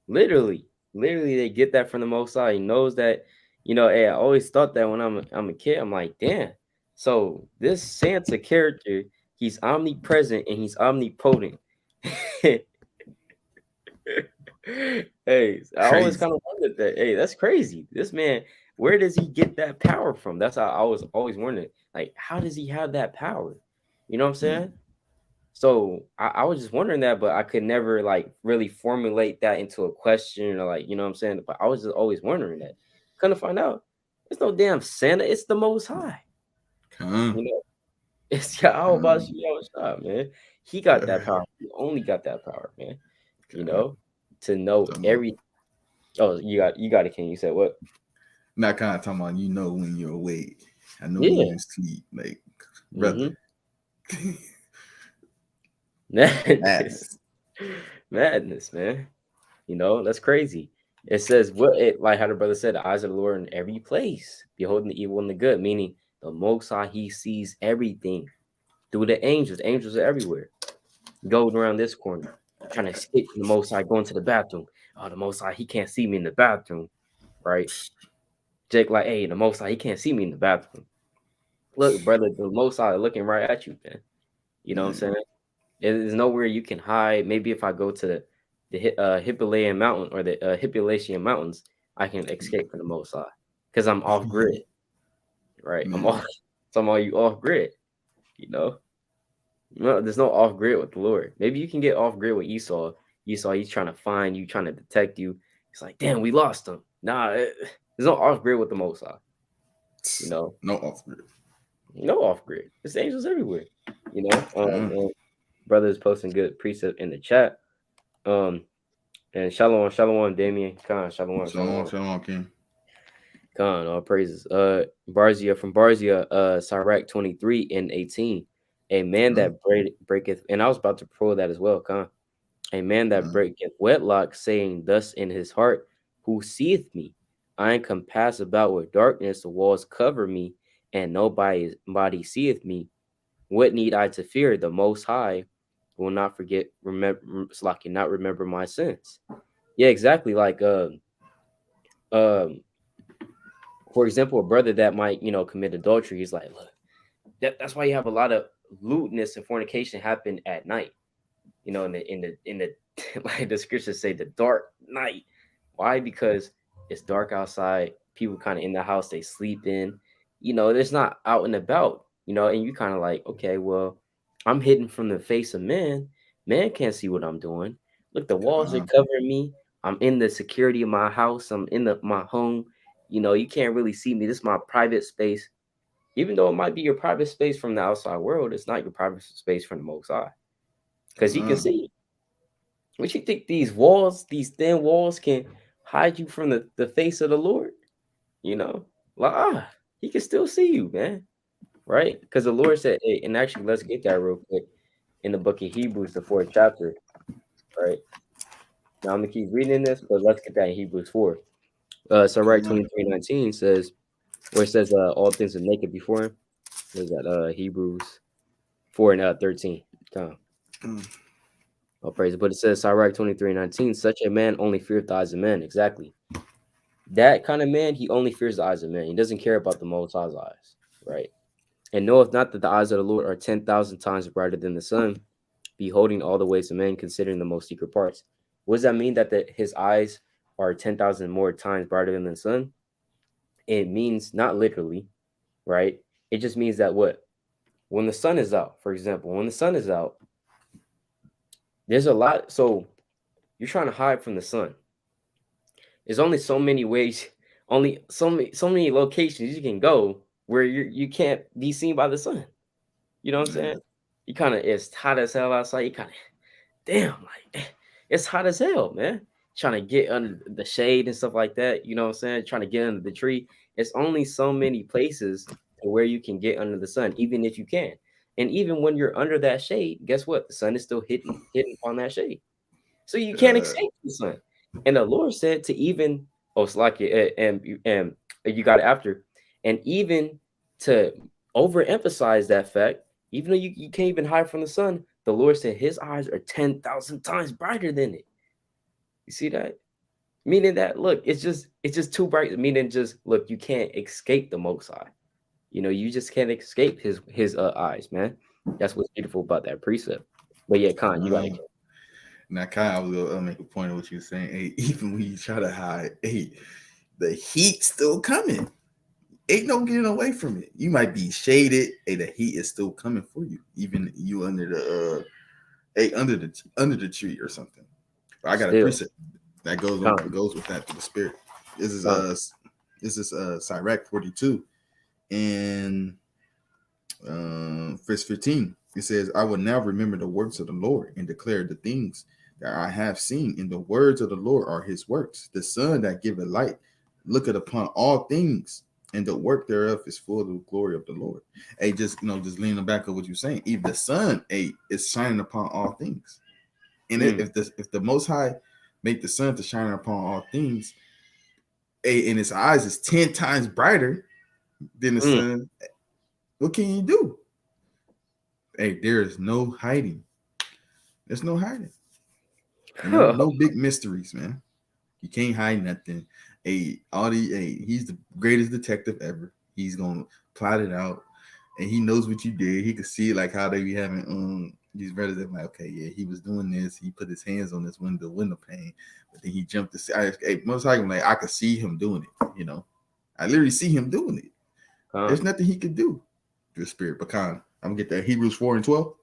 [SPEAKER 1] literally, they get that from the Most High. He knows that. Hey, I always thought that when I'm a kid. I'm like, damn. So this Santa character, he's omnipresent and he's omnipotent. Hey, I always
[SPEAKER 2] Crazy.
[SPEAKER 1] kind of wondered that. Hey, that's crazy. This man, where does he get that power from? That's how I was always wondering. Like, how does he have that power? You know what I'm
[SPEAKER 2] Yeah.
[SPEAKER 1] saying? So I was just wondering that, but I could never like really formulate that into a question or like, you know what I'm saying? But I was just always wondering that. Couldn't find out. It's no damn Santa. It's the Most High.
[SPEAKER 2] Khan.
[SPEAKER 1] You know, it's Yahweh
[SPEAKER 2] Khan.
[SPEAKER 1] Shah, man. He got that
[SPEAKER 2] Yeah.
[SPEAKER 1] power. He only got that power, man. You
[SPEAKER 2] Khan.
[SPEAKER 1] know, to know
[SPEAKER 2] Talking about,
[SPEAKER 1] every. Oh, you got it, King. You said what?
[SPEAKER 2] not kind of talking about when you're awake. I know when
[SPEAKER 1] Yeah.
[SPEAKER 2] you sleep, like brother.
[SPEAKER 1] Mm-hmm. Madness,
[SPEAKER 2] Madness.
[SPEAKER 1] madness, man. That's crazy. It says what it like how the brother said, the eyes of the Lord in every place, beholding the evil and the good, meaning the Most High, He sees everything through the angels. The angels are everywhere. Going around this corner, trying to escape from the Most High, going to the bathroom. Oh, the Most High, He can't see me in the bathroom, right? Jake, like, hey, the Most High, He can't see me in the bathroom. Look, brother, the Most High looking right at you, man. You know what I'm
[SPEAKER 2] Man.
[SPEAKER 1] saying? There's nowhere you can hide. Maybe if I go to the Himalayan mountain or the Hippalachian mountains, I can escape from the Most High because I'm off grid, right? I'm
[SPEAKER 2] Man.
[SPEAKER 1] off. Some of you off grid, you know. No, there's no off grid with the Lord. Maybe you can get off grid with Esau. Esau, he's trying to find you, trying to detect you. He's like, damn, we lost him. Nah, there's no off grid with the Most High. You know,
[SPEAKER 2] No off grid.
[SPEAKER 1] no off grid. There's angels everywhere. You know,
[SPEAKER 2] Khan.
[SPEAKER 1] and brothers posting good precept in the chat. Um, And shalom, Damien. Khan,
[SPEAKER 2] Shalom,
[SPEAKER 1] shalom.
[SPEAKER 2] shalom, king.
[SPEAKER 1] Khan, all praises. Barzia from Barzia, Sirach 23 and 18. A man
[SPEAKER 2] Khan.
[SPEAKER 1] that breaketh, and I was about to pull that as well, Khan. A man that
[SPEAKER 2] Khan.
[SPEAKER 1] breaketh wedlock, saying thus in his heart, who seeth me? I am compassed about with darkness, the walls cover me, and nobody seeth me. What need I to fear? The Most High will not forget, not remember my sins. Yeah, exactly. Like um, for example, a brother that might, commit adultery, he's like, look, that's why you have a lot of lewdness and fornication happen at night. In the like the scriptures say, the dark night. Why? Because it's dark outside. People kind of in the house, they sleep in. There's not out and about. And you kind of like, okay, well, I'm hidden from the face of man. Man can't see what I'm doing. Look, the walls are
[SPEAKER 2] Khan.
[SPEAKER 1] covering me. I'm in the security of my house. I'm in my home. You can't really see me. This is my private space. Even though it might be your private space from the outside world, it's not your private space from the Most High, because He can
[SPEAKER 2] Khan.
[SPEAKER 1] see. What you think these walls, these thin walls, can hide you from the face of the Lord? You know, like He can still see you, man. Right? Because the Lord said, hey, and actually, let's get that real quick in the book of Hebrews, the 4th chapter. Right now, I'm gonna keep reading this, but let's get that in Hebrews 4. So right
[SPEAKER 2] Khan.
[SPEAKER 1] 23:19 says, where it says, all things are naked before Him. What is that? Hebrews 4 and 13. Come.
[SPEAKER 2] Khan.
[SPEAKER 1] I'll praise it. But it says, Sirach 23:19, such a man only feareth the eyes of men. Exactly. That kind of man, he only fears the eyes of men. He doesn't care about the Most High's eyes, right? And knoweth not that the eyes of the Lord are 10,000 times brighter than the sun, beholding all the ways of men, considering the most secret parts. What does that mean that his eyes are 10,000 more times brighter than the sun? It means not literally, right? It just means that what? When the sun is out, for example, when the sun is out, there's a lot. So you're trying to hide from the sun. There's only so many ways, only so many locations you can go where you can't be seen by the sun. You know what I'm
[SPEAKER 2] Yeah.
[SPEAKER 1] saying? You kind of it's hot as hell outside. You kind of damn like it's hot as hell, man. Trying to get under the shade and stuff like that. You know what I'm saying? Trying to get under the tree. It's only so many places to where you can get under the sun, even if you can. And even when you're under that shade, guess what? The sun is still hitting on that shade. So you can't
[SPEAKER 2] Uh,
[SPEAKER 1] escape the sun. And the Lord said to even, oh, it's like it, and you got it after, and even to overemphasize that fact, even though you can't even hide from the sun, the Lord said his eyes are 10,000 times brighter than it. You see that? Meaning that look, it's just too bright. Meaning just look, you can't escape the Most High. You know, you just can't escape his eyes, man. That's what's beautiful about that precept. But yeah, Khan, you got it.
[SPEAKER 2] Now, Kai, I was gonna make a point of what you were saying. Hey, even when you try to hide, hey, the heat still coming. Ain't no getting away from it. You might be shaded. Hey, the heat is still coming for you, even you under the under the tree or something. But I got a
[SPEAKER 1] Still,
[SPEAKER 2] preset that
[SPEAKER 1] Khan,
[SPEAKER 2] goes with that to the spirit. This is
[SPEAKER 1] Khan.
[SPEAKER 2] Sirach 42 and verse 15. It says, I will now remember the works of the Lord and declare the things that I have seen. And the words of the Lord are his works. The sun that giveth light looketh upon all things, and the work thereof is full of the glory of the Lord. Hey, just just leaning back on what you're saying. Even the sun, hey, is shining upon all things. And
[SPEAKER 1] Mm,
[SPEAKER 2] if the Most High make the sun to shine upon all things, hey, and his eyes is 10 times brighter than the
[SPEAKER 1] mm.
[SPEAKER 2] sun, what can you do? Hey, there is no hiding. There's no hiding. No big mysteries, man. You can't hide nothing. He's the greatest detective ever. He's gonna plot it out, and he knows what you did. He could see like how they be having these brothers that like, okay, yeah, he was doing this. He put his hands on this window pane, but then he jumped to see. Most likely, like I could see him doing it. I literally see him doing it. There's
[SPEAKER 1] Khan.
[SPEAKER 2] nothing he could do. The spirit, but Khan, I'm gonna get that Hebrews 4 and 12.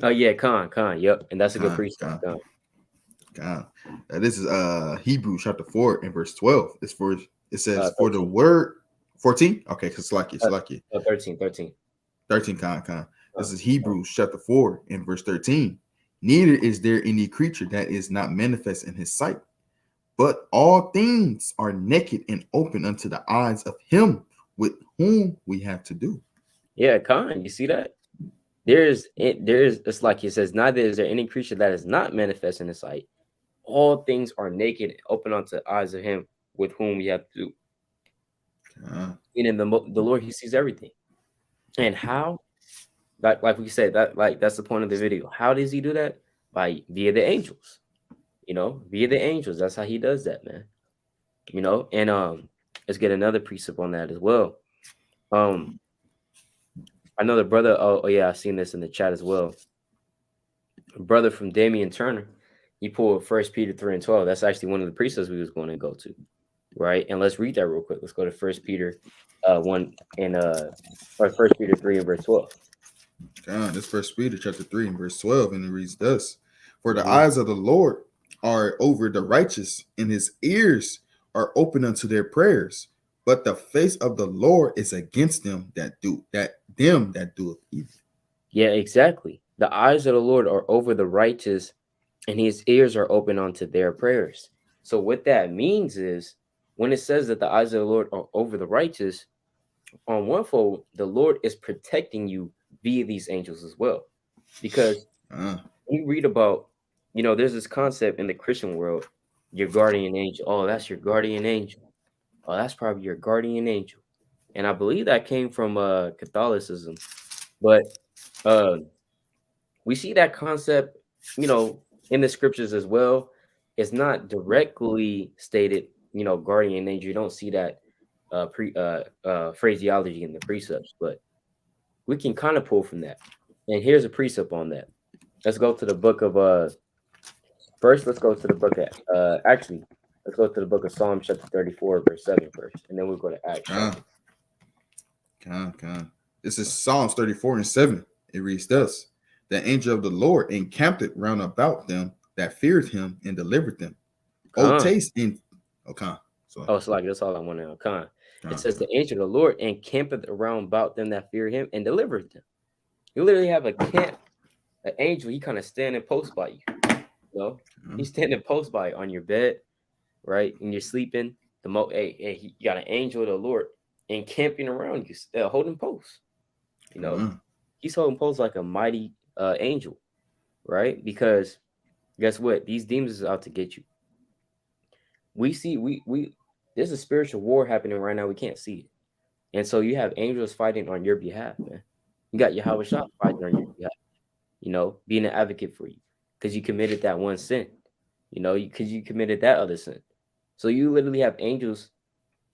[SPEAKER 1] Oh yeah, Khan. Yep, and that's a good
[SPEAKER 2] Khan,
[SPEAKER 1] precept.
[SPEAKER 2] Khan.
[SPEAKER 1] Khan.
[SPEAKER 2] God. This is Hebrews chapter 4 and verse 12. It says, for the
[SPEAKER 1] 13.
[SPEAKER 2] word 14. Okay, it's like
[SPEAKER 1] Uh, 13.
[SPEAKER 2] 13 con.
[SPEAKER 1] Uh,
[SPEAKER 2] This is Hebrews chapter 4 and verse 13. Neither is there any creature that is not manifest in his sight, but all things are naked and open unto the eyes of him with whom we have to do.
[SPEAKER 1] yeah, Khan. You see that? There is. It's like it says, neither is there any creature that is not manifest in the sight. All things are naked, and open unto the eyes of Him with whom we have to do.
[SPEAKER 2] Uh,
[SPEAKER 1] Meaning the Lord, He sees everything. And how? Like we said, that's the point of the video. How does He do that? By via the angels. Via the angels. That's how He does that, man. And let's get another precept on that as well. Um, I know the brother. Oh yeah, I've seen this in the chat as well. A brother from Damian Turner, he pulled 1 Peter 3 and 12. That's actually one of the precepts we was going to go to, right? And let's read that real quick. Let's go to 1 Peter 1 and or 1 Peter 3 and verse 12.
[SPEAKER 2] This First Peter chapter 3 and verse 12, and it reads thus: For the
[SPEAKER 1] Mhm.
[SPEAKER 2] eyes of the Lord are over the righteous, and his ears are open unto their prayers. But the face of the Lord is against them that doeth evil.
[SPEAKER 1] Yeah, exactly. The eyes of the Lord are over the righteous, and his ears are open unto their prayers. So what that means is when it says that the eyes of the Lord are over the righteous, on one fold, the Lord is protecting you via these angels as well. Because
[SPEAKER 2] Uh,
[SPEAKER 1] when you read about, there's this concept in the Christian world, your guardian angel. Oh, that's your guardian angel. Oh, that's probably your guardian angel. And I believe that came from Catholicism. But uh, we see that concept, in the scriptures as well. It's not directly stated, guardian angel. You don't see that phraseology in the precepts, but we can kind of pull from that. And here's a precept on that. Let's go to the book of first. Let's go to the book of actually. Let's go to the book of Psalm chapter 34, verse 7 first, and then we'll go to Acts
[SPEAKER 2] uh,
[SPEAKER 1] chapter.
[SPEAKER 2] This is Psalms 34 and 7. It reads thus: The angel of the Lord encamped it round about them that feared him and delivered them. Oh,
[SPEAKER 1] Con.
[SPEAKER 2] taste and okay. So
[SPEAKER 1] Oh, it's like that's all I want to con. It
[SPEAKER 2] uh,
[SPEAKER 1] says the angel of the Lord encampeth around about them that fear him and delivereth them. You literally have a camp, an angel, he kind of standing post by you. You know,
[SPEAKER 2] uh,
[SPEAKER 1] he's standing post by you on your bed, right? And you're sleeping. You got an angel of the Lord encamping around you, holding post. You know,
[SPEAKER 2] uh,
[SPEAKER 1] he's holding post like a mighty angel, right? Because guess what? These demons is out to get you. We see we there's a spiritual war happening right now. We can't see it. And so you have angels fighting on your behalf, man. You got Yahweh Shah fighting on your behalf, being an advocate for you because you committed that one sin, because you committed that other sin. So you literally have angels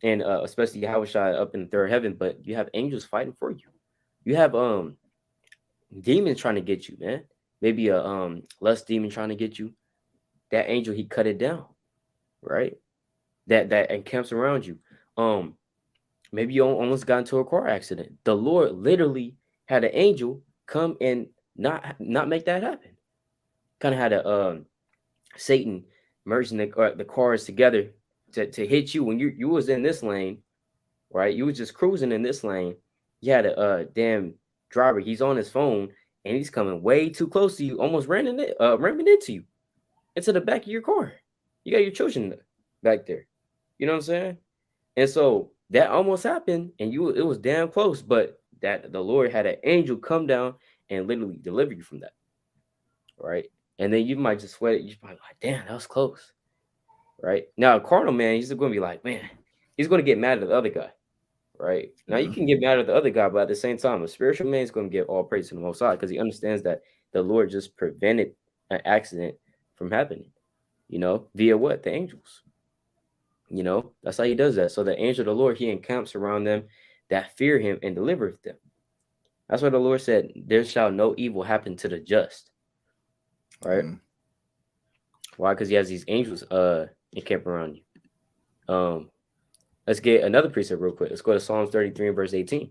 [SPEAKER 1] and especially Yahweh Shah up in the third heaven, but you have angels fighting for you. You have demons trying to get you, man. Maybe a lust demon trying to get you. That angel, he cut it down, right? That encamps around you. Um, Maybe you almost got into a car accident. The Lord literally had an angel come and not make that happen. Kind of had a Satan merging the cars together to hit you when you was in this lane, right? You was just cruising in this lane. You had a damn driver. He's on his phone and he's coming way too close to you, almost ramming into you into the back of your car. You got your children back there. You know what I'm saying? And so that almost happened, and it was damn close, but that the Lord had an angel come down and literally deliver you from that, right? And then you might just sweat it. You might be like, damn, that was close, right? Now, a carnal man, he's going to be like, man, he's going to get mad at the other guy, right? Now, you
[SPEAKER 2] uh,
[SPEAKER 1] can get mad at the other guy, but at the same time, a spiritual man is going to give all praise to the Most High because he understands that the Lord just prevented an accident from happening, via what? The angels. That's how he does that. So the angel of the Lord, he encamps around them that fear him and delivereth them. That's why the Lord said, there shall no evil happen to the just. Right? Why? Because he has these angels encamp around you. Let's get another precept real quick. Let's go to Psalms 33 and verse 18.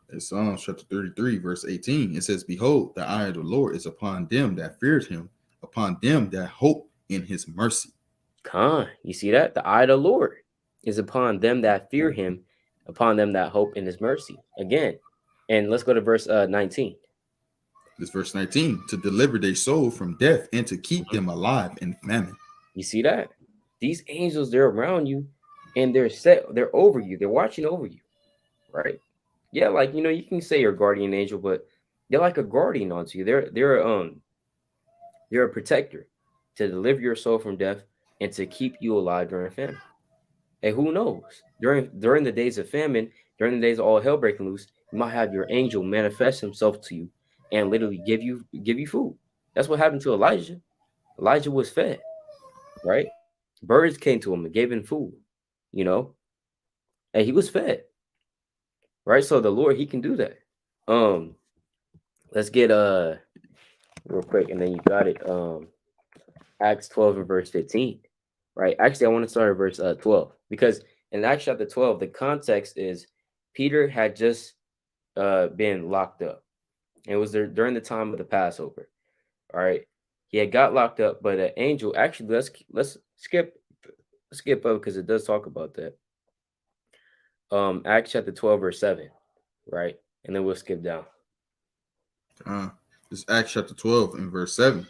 [SPEAKER 2] It's Psalms chapter 33, verse 18. It says, behold, the eye of the Lord is upon them that feared him, upon them that hope in his mercy.
[SPEAKER 1] You see that? The eye of the Lord is upon them that fear him, upon them that hope in his mercy. Again. And let's go to verse 19.
[SPEAKER 2] This verse 19, to deliver their soul from death and to keep them alive in famine.
[SPEAKER 1] You see that? These angels, they're around you and they're over you. They're watching over you, right? Yeah, like, you can say you're a guardian angel, but they're like a guardian onto you. They're a protector to deliver your soul from death and to keep you alive during famine. And who knows? During the days of famine, during the days of all hell breaking loose, you might have your angel manifest himself to you and literally give you food. That's what happened to Elijah. Elijah was fed, right? Birds came to him and gave him food, you know, and he was fed, right? So the Lord, he can do that. Let's get real quick, and then you got it. Acts 12 and verse 15, right? Actually, I want to start at verse 12 because in Acts chapter 12, the context is Peter had just been locked up. It was there during the time of the Passover. All right, he had got locked up, but an angel. Actually, let's skip up because it does talk about that. Acts chapter 12 verse 7, right? And then we'll skip down.
[SPEAKER 2] This Acts chapter 12 and verse 7.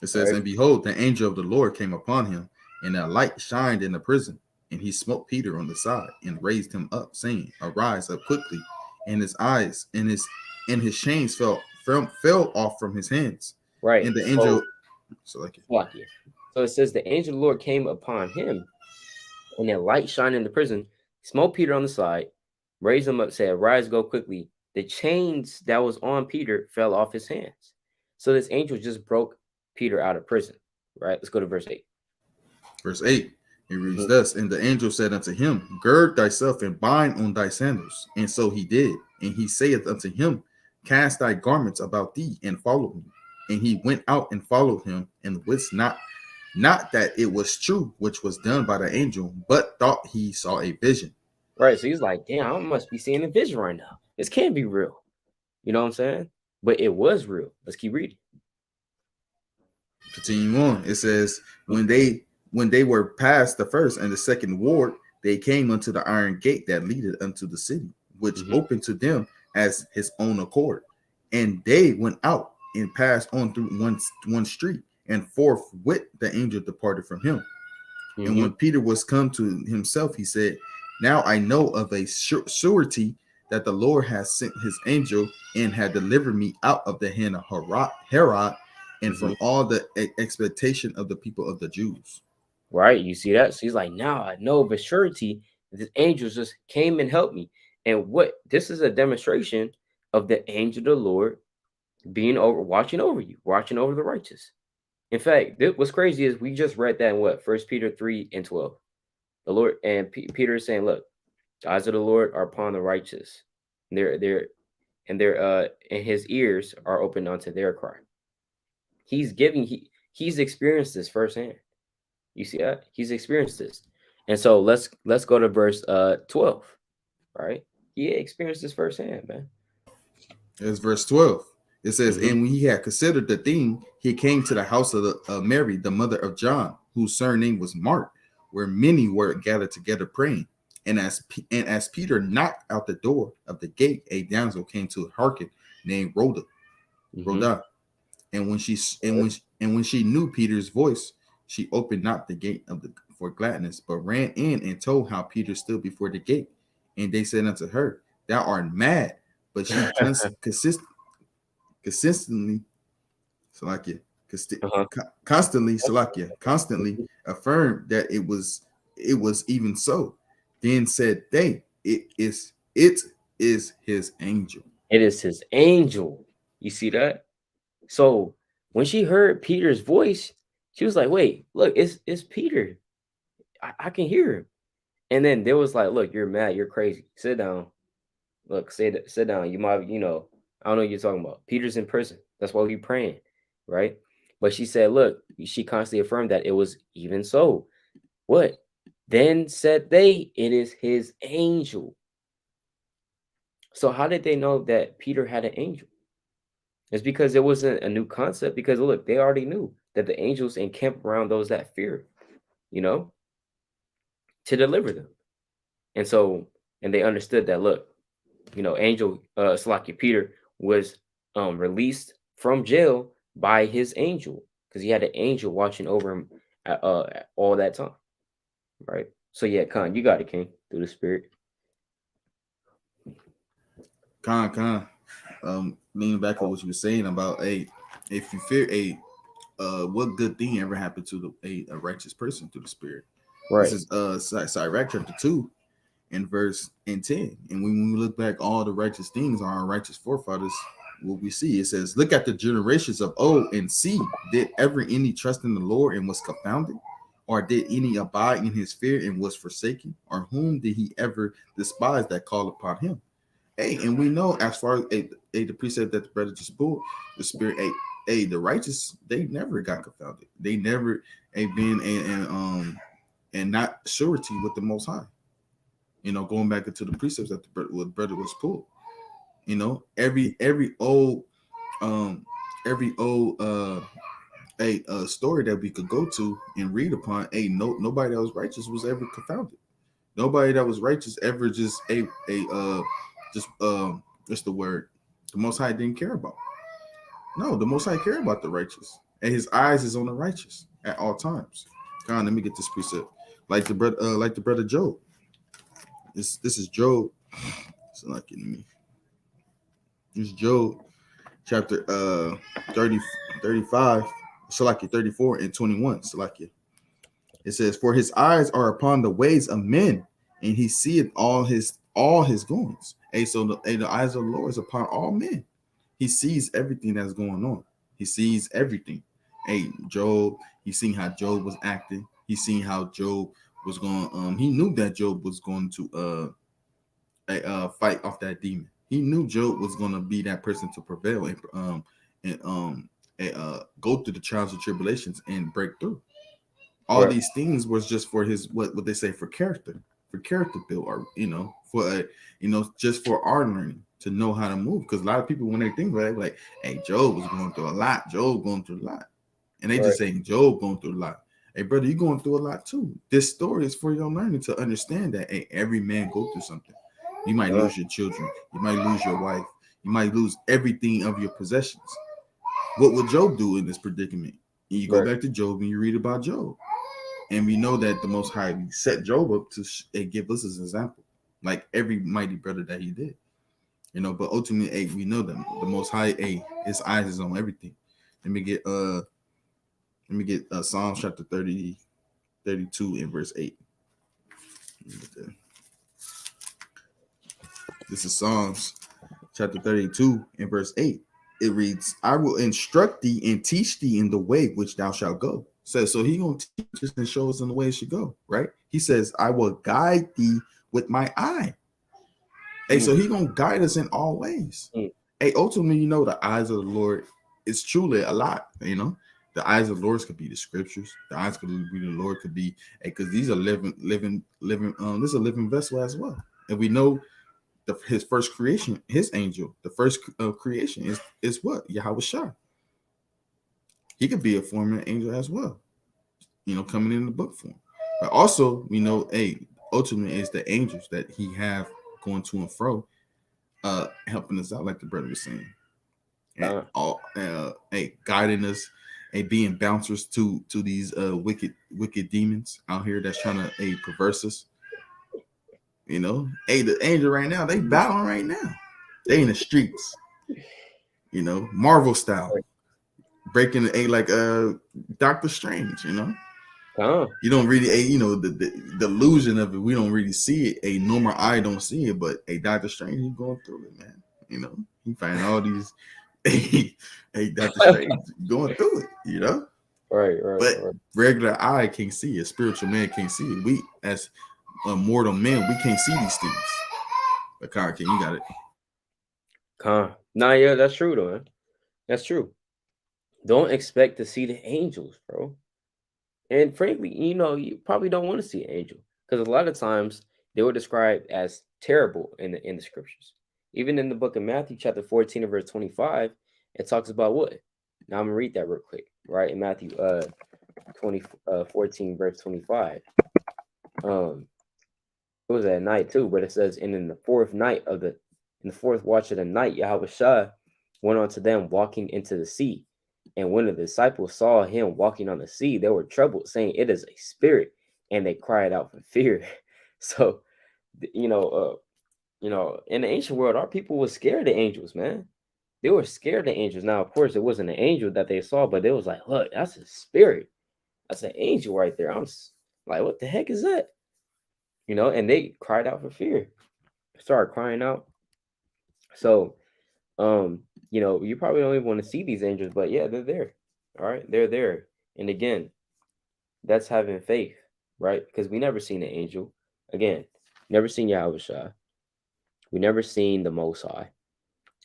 [SPEAKER 2] It says,
[SPEAKER 1] Right.
[SPEAKER 2] and behold, the angel of the Lord came upon him, and a light shined in the prison. And he smote Peter on the side and raised him up, saying, arise up quickly. And his eyes and his chains fell off from his hands.
[SPEAKER 1] Right.
[SPEAKER 2] And the angel so
[SPEAKER 1] it says the angel of the Lord came upon him, and a light shined in the prison, smote Peter on the side, raised him up, said, arise, go quickly. The chains that was on Peter fell off his hands. So this angel just broke Peter out of prison. Right. Let's go to verse 8.
[SPEAKER 2] Verse 8. It reads thus, and the angel said unto him, gird thyself and bind on thy sandals. And so he did. And he saith unto him, cast thy garments about thee and follow me. And he went out and followed him, and wist not that it was true which was done by the angel, but thought he saw a vision.
[SPEAKER 1] Right. So he's like, damn, I must be seeing a vision right now. This can't be real. You know what I'm saying? But it was real. Let's keep reading.
[SPEAKER 2] Continue on. It says, when they When they were past the first and the second ward, they came unto the iron gate that leadeth unto the city, which
[SPEAKER 1] Mm-hmm.
[SPEAKER 2] opened to them as his own accord. And they went out and passed on through one street, and forthwith the angel departed from him. And
[SPEAKER 1] Mm-hmm.
[SPEAKER 2] when Peter was come to himself, he said, now I know of a surety that the Lord has sent his angel and had delivered me out of the hand of Herod and
[SPEAKER 1] Mm-hmm.
[SPEAKER 2] from all the expectation of the people of the Jews.
[SPEAKER 1] Right? You see that? So he's like, now I know of a surety that the angels just came and helped me. And what this is a demonstration of the angel of the Lord being over, watching over you, watching over the righteous. In fact, what's crazy is we just read that in what? First Peter 3:12. The Lord and Peter is saying, look, the eyes of the Lord are upon the righteous. And his ears are open unto their cry. He's experienced this firsthand. You see that? He's experienced this. And so let's go to verse 12. Right? He experienced this firsthand, man.
[SPEAKER 2] It's verse 12. It says,
[SPEAKER 1] Mm-hmm.
[SPEAKER 2] and when he had considered the thing, he came to the house of Mary, the mother of John, whose surname was Mark, where many were gathered together praying. And as Peter knocked out the door of the gate, a damsel came to hearken, named
[SPEAKER 1] Mm-hmm.
[SPEAKER 2] Rhoda. And when she knew Peter's voice, she opened not the gate of the for gladness, but ran in and told how Peter stood before the gate. And they said unto her, thou art mad. But she consistently, Salakia,
[SPEAKER 1] Uh-huh.
[SPEAKER 2] constantly, Salakia, constantly affirmed that it was even so. Then said they, it is his angel.
[SPEAKER 1] It is his angel. You see that? So when she heard Peter's voice, she was like, wait, look, it's Peter. I can hear him. And then there was like, look, you're mad, you're crazy. Sit down. Look, sit down. You might, I don't know what you're talking about. Peter's in prison. That's why we praying, right? But she said, look, she constantly affirmed that it was even so. What? Then said they, it is his angel. So how did they know that Peter had an angel? It's because it wasn't a new concept. Because look, they already knew that the angels encamp around those that fear, you know, to deliver them. And so, and they understood that. Look, angel Slakia Peter was released from jail by his angel because he had an angel watching over him at all that time, right? So yeah, Khan, you got it, King, through the Spirit.
[SPEAKER 2] Con, leaning back on what you were saying about if you fear what good thing ever happened to a righteous person through the Spirit. This
[SPEAKER 1] Right.
[SPEAKER 2] is Sirach chapter 2 and verse and 10. And when we look back all the righteous things on our righteous forefathers, what we see, it says, look at the generations of old and see, did ever any trust in the Lord and was confounded? Or did any abide in his fear and was forsaken? Or whom did he ever despise that called upon him? Hey, and we know as far as the precept that the brother just pulled, the Spirit, the righteous, they never got confounded. They never been and not surety with the Most High. Going back into the precepts that the brother was pulled. Every old um every old a story that we could go to and read upon. Nobody that was righteous was ever confounded. Nobody that was righteous ever just just what's the word? The Most High didn't care about. No, the Most High care about the righteous, and His eyes is on the righteous at all times. God, let me get this precept. Like the brother Job. This is Job. It's not kidding me. This is Job chapter 30, 35. Salakia 34 and 21. Salakia. It says, for his eyes are upon the ways of men, and he seeth all his goings. So the eyes of the Lord is upon all men. He sees everything that's going on. He sees everything. Job, he seen how Job was acting. He seen how Job was going. He knew that Job was going to fight off that demon. He knew Job was going to be that person to prevail and go through the trials and tribulations and break through. All
[SPEAKER 1] Right.
[SPEAKER 2] these things was just for his what they say for character build, or for just for our learning to know how to move. Because a lot of people, when they think about it, like, hey, Job was going through a lot. Job going through a lot, and they
[SPEAKER 1] Right.
[SPEAKER 2] just saying Job going through a lot. Hey, brother, you're going through a lot too. This story is for your learning to understand that hey, every man go through something. You might
[SPEAKER 1] Con,
[SPEAKER 2] lose your children. You might lose your wife. You might lose everything of your possessions. What would Job do in this predicament? And you go
[SPEAKER 1] right,
[SPEAKER 2] back to Job and you read about Job. And we know that the Most High set Job up to give us as an example, like every mighty brother that he did. You know, but ultimately, hey, we know that the Most High, hey, his eyes is on everything. Let me get Psalms chapter 32 and verse 8. This is Psalms chapter 32 and verse 8. It reads, I will instruct thee and teach thee in the way which thou shalt go. So he gonna teach us and show us in the way it should go, right? He says, I will guide thee with my eye. Hey, so
[SPEAKER 1] mm,
[SPEAKER 2] he gonna guide us in all ways.
[SPEAKER 1] mm,
[SPEAKER 2] Hey, ultimately, the eyes of the Lord is truly a lot, The eyes of the Lord could be the scriptures. The eyes could be the Lord could be, because these are living, this is a living vessel as well. And we know his first creation, his angel, the first creation is what? Yahweh Shah. He could be a former angel as well, coming in the book form. But also, we know, hey, ultimately it's the angels that he have going to and fro, helping us out, like the brother was saying. And
[SPEAKER 1] con,
[SPEAKER 2] all hey, guiding us, being bouncers to these wicked demons out here that's trying to perverse us. Hey, the angel right now, they battling right now. They in the streets, Marvel style,
[SPEAKER 1] right,
[SPEAKER 2] breaking the like Doctor Strange.
[SPEAKER 1] con,
[SPEAKER 2] You don't really the illusion of it. We don't really see it. A normal eye don't see it, but a Doctor Strange, he going through it, man. He finding all these. Hey, Doctor Strange going through it.
[SPEAKER 1] right, right,
[SPEAKER 2] But
[SPEAKER 1] right.
[SPEAKER 2] regular eye can't see it. Spiritual man can't see it. We as mortal men, we can't see these things. But Kyle, you got it.
[SPEAKER 1] Con. Nah, yeah, that's true though, man. That's true. Don't expect to see the angels, bro. And frankly, you probably don't want to see an angel because a lot of times they were described as terrible in the scriptures. Even in the book of Matthew, chapter 14 and verse 25, it talks about what? Now I'm gonna read that real quick, right? In Matthew 14, verse 25. It was at night too, but it says, and in the fourth watch of the night, Yahweh Shah went on to them walking into the sea. And when the disciples saw him walking on the sea, they were troubled, saying, it is a spirit, and they cried out for fear. So, in the ancient world, our people were scared of angels, man. They were scared of angels. Now, of course, it wasn't an angel that they saw, but it was like, look, that's a spirit. That's an angel right there. Like, what the heck is that? And they cried out for fear, started crying out. So, you probably don't even want to see these angels, but yeah, they're there. All right, they're there. And again, that's having faith, right? Because we never seen an angel. Again, never seen Yahweh Shah. We never seen the Most High.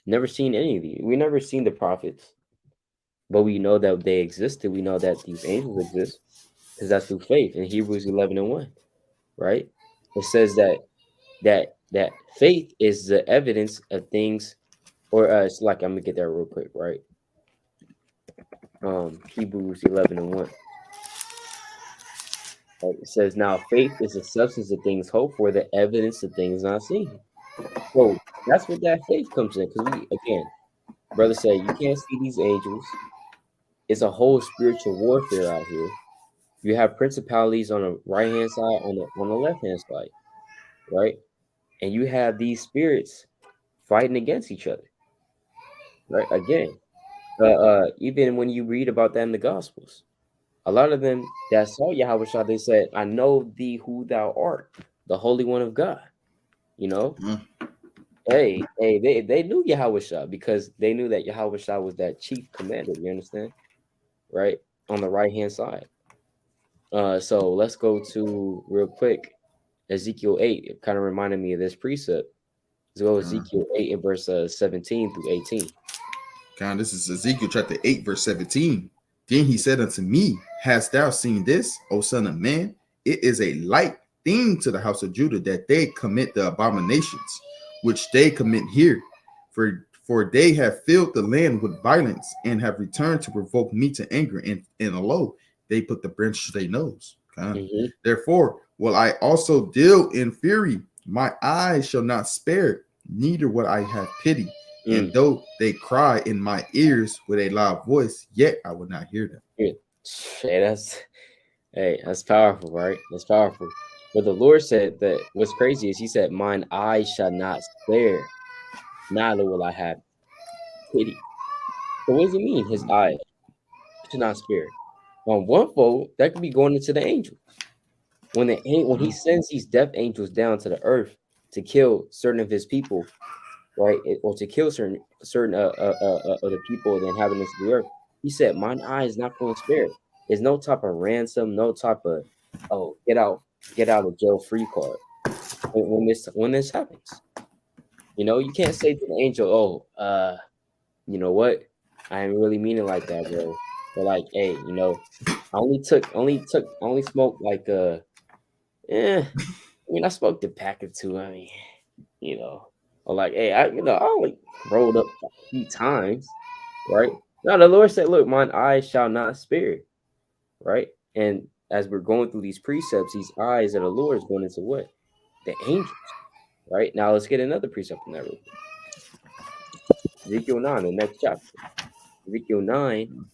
[SPEAKER 1] Never seen any of these. We never seen the prophets, but we know that they existed. We know that these angels exist because that's through faith in Hebrews 11 and 1, right? It says that faith is the evidence of things, or it's like I'm gonna get that real quick, right? Hebrews 11 and 1. Right? It says, now faith is the substance of things hoped for, the evidence of things not seen. So that's what that faith comes in. Because again, brother said you can't see these angels. It's a whole spiritual warfare out here. You have principalities on the right hand side, on the left hand side, right? And you have these spirits fighting against each other, right? Again, even when you read about that in the Gospels, a lot of them that saw Yahweh Shah, they said, I know thee who thou art, the Holy One of God. You know,
[SPEAKER 2] Mm.
[SPEAKER 1] hey, they knew Yahweh Shah because they knew that Yahweh Shah was that chief commander. You understand? Right? On the right hand side. So let's go to real quick Ezekiel 8. It kind of reminded me of this precept. Let's go Ezekiel 8 and verse 17 through 18.
[SPEAKER 2] God, this is Ezekiel chapter 8, verse 17. Then he said unto me, hast thou seen this, O son of man? It is a light thing to the house of Judah that they commit the abominations, which they commit here. For they have filled the land with violence and have returned to provoke me to anger. And lo, they put the branch to their nose.
[SPEAKER 1] Mm-hmm.
[SPEAKER 2] Therefore, will I also deal in fury. My eyes shall not spare, neither will I have pity. And
[SPEAKER 1] Mm.
[SPEAKER 2] though they cry in my ears with a loud voice, yet I will not hear them.
[SPEAKER 1] Good. That's powerful, right? That's powerful. But the Lord said that what's crazy is He said, "Mine eyes shall not spare, neither will I have pity." So what does it mean? His eyes should not spare. On one fold, that could be going into the angels. When He sends these death angels down to the earth to kill certain of His people, right, or to kill certain of the people, the inhabitants of the earth, He said, "Mine eye is not going to spare." There's no type of ransom, no type of get out of jail free card when this happens. You can't say to the angel, you know what? I didn't really mean it like that, bro. But like, hey, I only smoked like I smoked a pack or two. I mean, you know, or like, hey, I only rolled up a few times, right? Now the Lord said, "Look, mine eyes shall not spare," right? And as we're going through these precepts, these eyes of the Lord is going into what? The angels, right? Now let's get another precept in that real quick. Ezekiel 9, the next chapter. Ezekiel 9,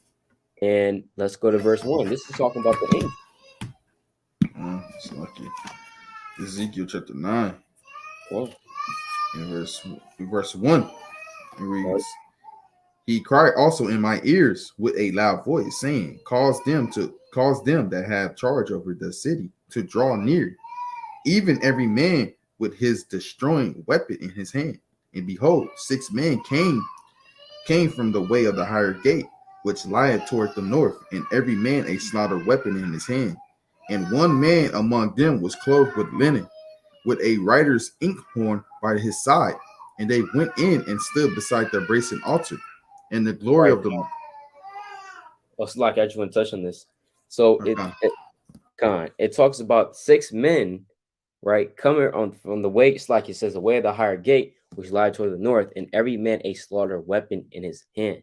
[SPEAKER 1] and let's go to verse 1. This is talking about the angels.
[SPEAKER 2] It's lucky. Ezekiel chapter 9,
[SPEAKER 1] Oh,
[SPEAKER 2] in verse 1, it
[SPEAKER 1] right.
[SPEAKER 2] reads, He cried also in my ears with a loud voice, saying, cause them that have charge over the city to draw near, even every man with his destroying weapon in his hand. And behold, 6 men came from the way of the higher gate, which lieth toward the north, and every man a slaughter weapon in his hand. And one man among them was clothed with linen, with a writer's inkhorn by his side. And they went in and stood beside the brazen altar. And the glory
[SPEAKER 1] Right.
[SPEAKER 2] of the
[SPEAKER 1] Oh, Slack, I just want to touch on this. So
[SPEAKER 2] okay.
[SPEAKER 1] it talks about 6 men, right, coming on from the way. It's like it says, the way of the higher gate, which lied toward the north, and every man a slaughter weapon in his hand.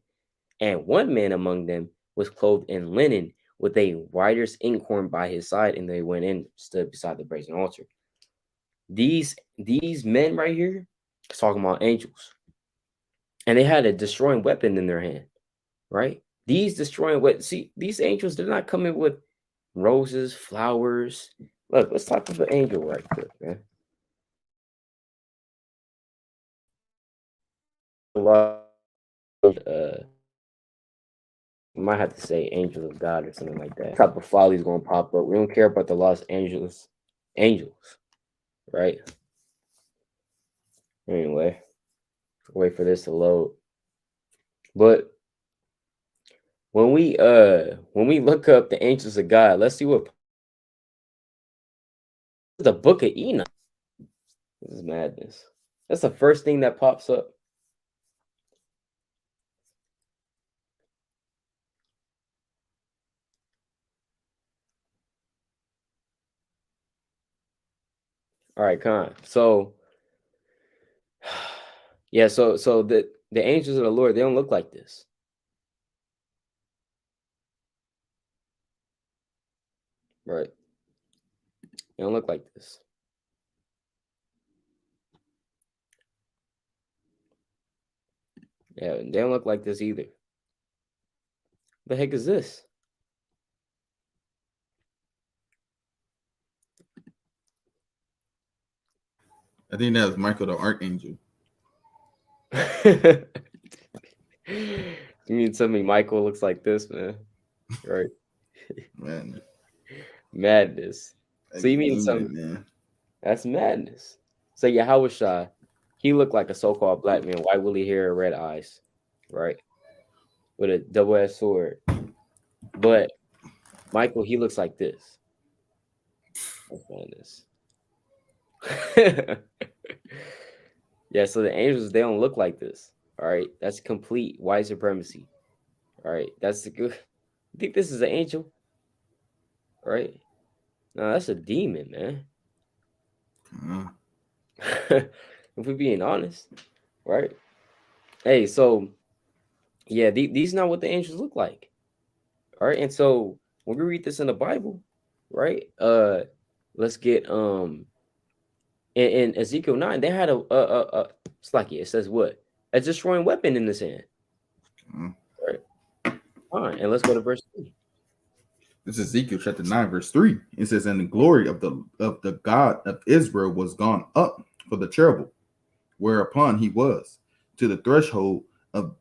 [SPEAKER 1] And one man among them was clothed in linen, with a writer's inkhorn by his side, and they went in, stood beside the brazen altar. These men right here, is talking about angels, and they had a destroying weapon in their hand, right? These destroying weapons. See, these angels, they're not coming with roses, flowers. Look, let's talk about the angel right quick, man. A lot of, you might have to say angels of God or something like that. What type of folly is going to pop up? We don't care about the lost angels, right? Anyway, wait for this to load. But when we look up the angels of God, let's see what the book of Enoch. This is madness. That's the first thing that pops up. All right, Con. So yeah, so the angels of the Lord, they don't look like this. Right. They don't look like this. Yeah, they don't look like this either. The heck is this?
[SPEAKER 2] I think that was Michael the Archangel.
[SPEAKER 1] You mean tell me Michael looks like this, man? Right.
[SPEAKER 2] Man,
[SPEAKER 1] Madness.
[SPEAKER 2] I
[SPEAKER 1] So you
[SPEAKER 2] be
[SPEAKER 1] mean
[SPEAKER 2] deeming
[SPEAKER 1] some
[SPEAKER 2] it, man.
[SPEAKER 1] that's madness. So Yahweh, he looked like a so-called black man, white woolly hair, red eyes, right? With a double-edged sword. But Michael, he looks like this. That's madness. Yeah, so the angels, they don't look like this. All right. That's complete white supremacy. All right. That's the good. You think this is an angel? All right. No, that's a demon, man.
[SPEAKER 2] Uh,
[SPEAKER 1] If we're being honest, right? Hey, so yeah, these not what the angels look like. All right. And so when we read this in the Bible, right? Let's get in Ezekiel 9, they had it's like it says what? A destroying weapon in his hand.
[SPEAKER 2] Uh,
[SPEAKER 1] Right. All right, and let's go to verse 3.
[SPEAKER 2] This is Ezekiel chapter 9, verse 3. It says, and the glory of the God of Israel was gone up for the cherubim, whereupon he was to the threshold of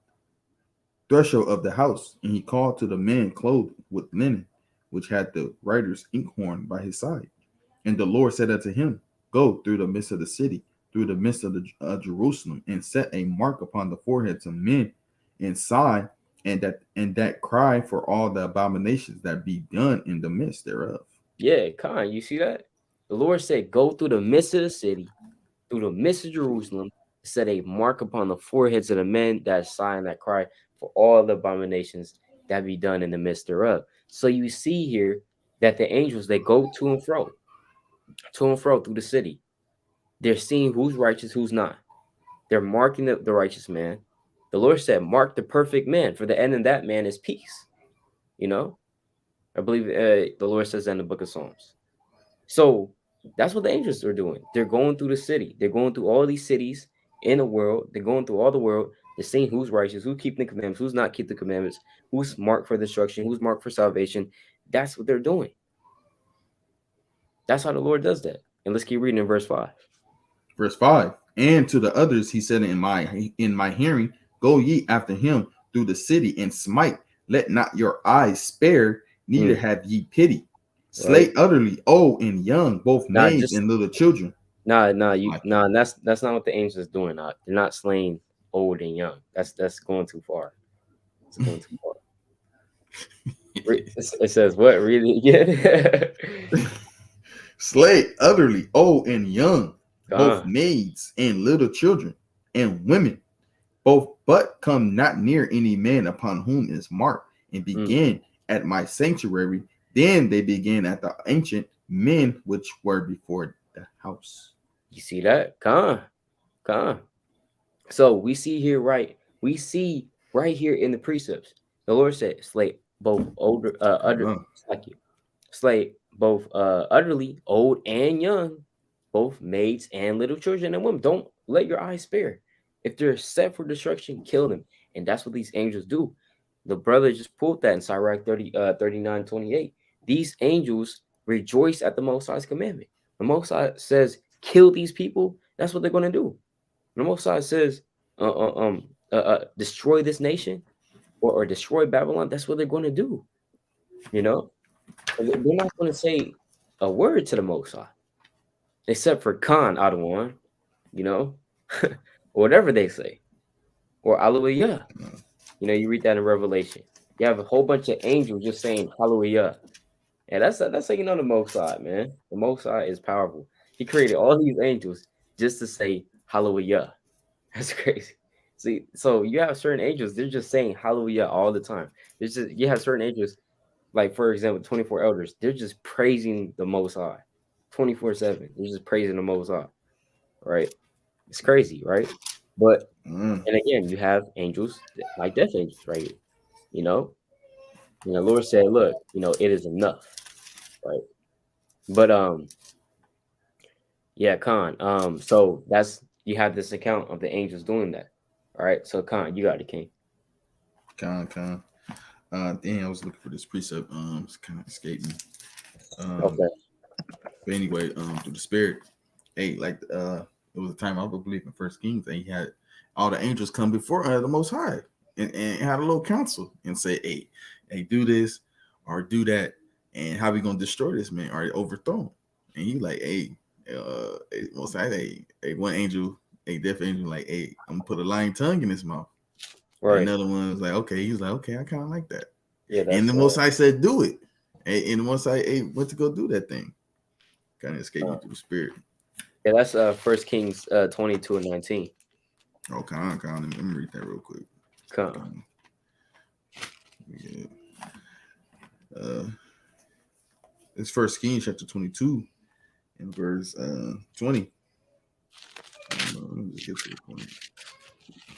[SPEAKER 2] the house, and he called to the man clothed with linen, which had the writer's inkhorn by his side. And the Lord said unto him, go through the midst of the city, through the midst of Jerusalem, and set a mark upon the foreheads of men, and sigh, and that cry for all the abominations that be done in the midst thereof.
[SPEAKER 1] Yeah, Khan, you see that? The Lord said, go through the midst of the city, through the midst of Jerusalem, set a mark upon the foreheads of the men that sigh and that cry for all the abominations that be done in the midst thereof. So you see here that the angels, they go to and fro through the city. They're seeing who's righteous, who's not. They're marking the righteous man. The Lord said, mark the perfect man, for the end of that man is peace. You know, I believe the Lord says that in the book of Psalms. So that's what the angels are doing. They're going through the city. They're going through all these cities in the world. They're going through all the world. They're seeing who's righteous, who's keeping the commandments, who's not keeping the commandments, who's marked for destruction, who's marked for salvation. That's what they're doing. That's how the Lord does that. And let's keep reading in verse 5.
[SPEAKER 2] Verse 5. And to the others he said in my hearing, go ye after him through the city and smite. Let not your eyes spare, neither have ye pity. Slay
[SPEAKER 1] Right.
[SPEAKER 2] utterly old and young, both
[SPEAKER 1] Nah,
[SPEAKER 2] maids and little children.
[SPEAKER 1] that's not what the angels is doing. They're not slaying old and young. That's going too far. It's going too far. It says what? Read it again.
[SPEAKER 2] Slay utterly old and young, both
[SPEAKER 1] God.
[SPEAKER 2] maids and little children, and women, both, but come not near any man upon whom is marked, and begin at my sanctuary. Then they began at the ancient men which were before the house.
[SPEAKER 1] You see that? Con. So we see here, right? We see right here in the precepts. The Lord said, slay both like you. Slay both utterly old and young, both maids and little children and women. Don't let your eyes spare. If they're set for destruction, kill them. And that's what these angels do. The brother just pulled that in Sirach 39:28. These angels rejoice at the Most High's commandment. The Most High says, kill these people. That's what they're going to do. The Most High says, destroy this nation or destroy Babylon. That's what they're going to do. You know, they're not going to say a word to the Most High, except for Khan Adawan, you know, or whatever they say, or Hallelujah. You know, you read that in Revelation. You have a whole bunch of angels just saying Hallelujah. And that's how you know the Most High, man. The Most High is powerful. He created all these angels just to say Hallelujah. That's crazy. See, so you have certain angels, they're just saying Hallelujah all the time. There's just you have certain angels, like for example, 24 elders, they're just praising the Most High 24/7. They're just praising the Most High, right? It's crazy, right? But and again, you have angels like death angels, right? You know, and the Lord said, "Look, it is enough," right? But yeah, Khan. So that's you have this account of the angels doing that. All right, so Khan, you got it, King.
[SPEAKER 2] Con. Damn, I was looking for this precept. It's kind of escaped me.
[SPEAKER 1] Okay.
[SPEAKER 2] But anyway, through the spirit, hey, like it was a time I believe in First Kings, and he had all the angels come before the Most High and had a little council and say, hey, do this or do that, and how we gonna destroy this man or overthrow him? And he like, Most High, one angel, a deaf angel, like, hey, I'm gonna put a lying tongue in his mouth.
[SPEAKER 1] Right.
[SPEAKER 2] Another one was like, okay, he was like, okay, I kind of like that.
[SPEAKER 1] Yeah, that's
[SPEAKER 2] And the Most High said, do it. And the Most High went to go do that thing. Kind of escaped me through the spirit.
[SPEAKER 1] Yeah, that's First Kings 22:19.
[SPEAKER 2] Oh, con. Let me read that real quick.
[SPEAKER 1] Come.
[SPEAKER 2] Yeah. It's First Kings chapter 22 and verse 20. Let me just get to the point.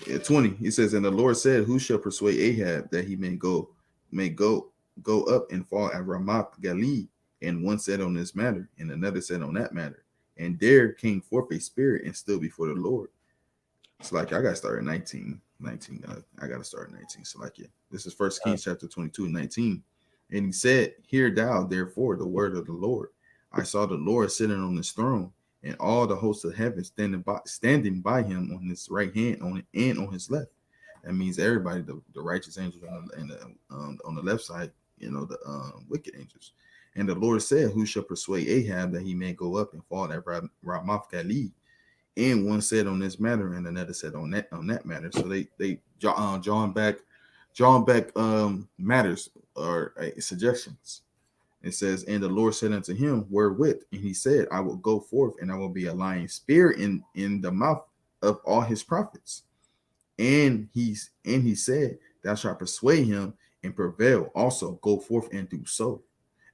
[SPEAKER 2] Yeah, 20. He says, and the Lord said, who shall persuade Ahab that he may go go up and fall at Ramoth Gilead. And one said on this matter, and another said on that matter. And there came forth a spirit and stood before the Lord. It's like I got to start at 19. 19. I got to start at 19. So like, yeah, this is First Kings chapter 22, 19. And he said, hear thou therefore the word of the Lord. I saw the Lord sitting on his throne, and all the hosts of heaven standing by him on his right hand and on his left. That means everybody, the righteous angels on the left side, the wicked angels. And the Lord said, who shall persuade Ahab that he may go up and fall at Ramoth Gilead? And one said on this matter, and another said on that matter. So they drawing back matters or suggestions. It says, and the Lord said unto him, wherewith? And he said, I will go forth, and I will be a lying spirit in the mouth of all his prophets. And he said, thou shalt persuade him and prevail. Also go forth and do so.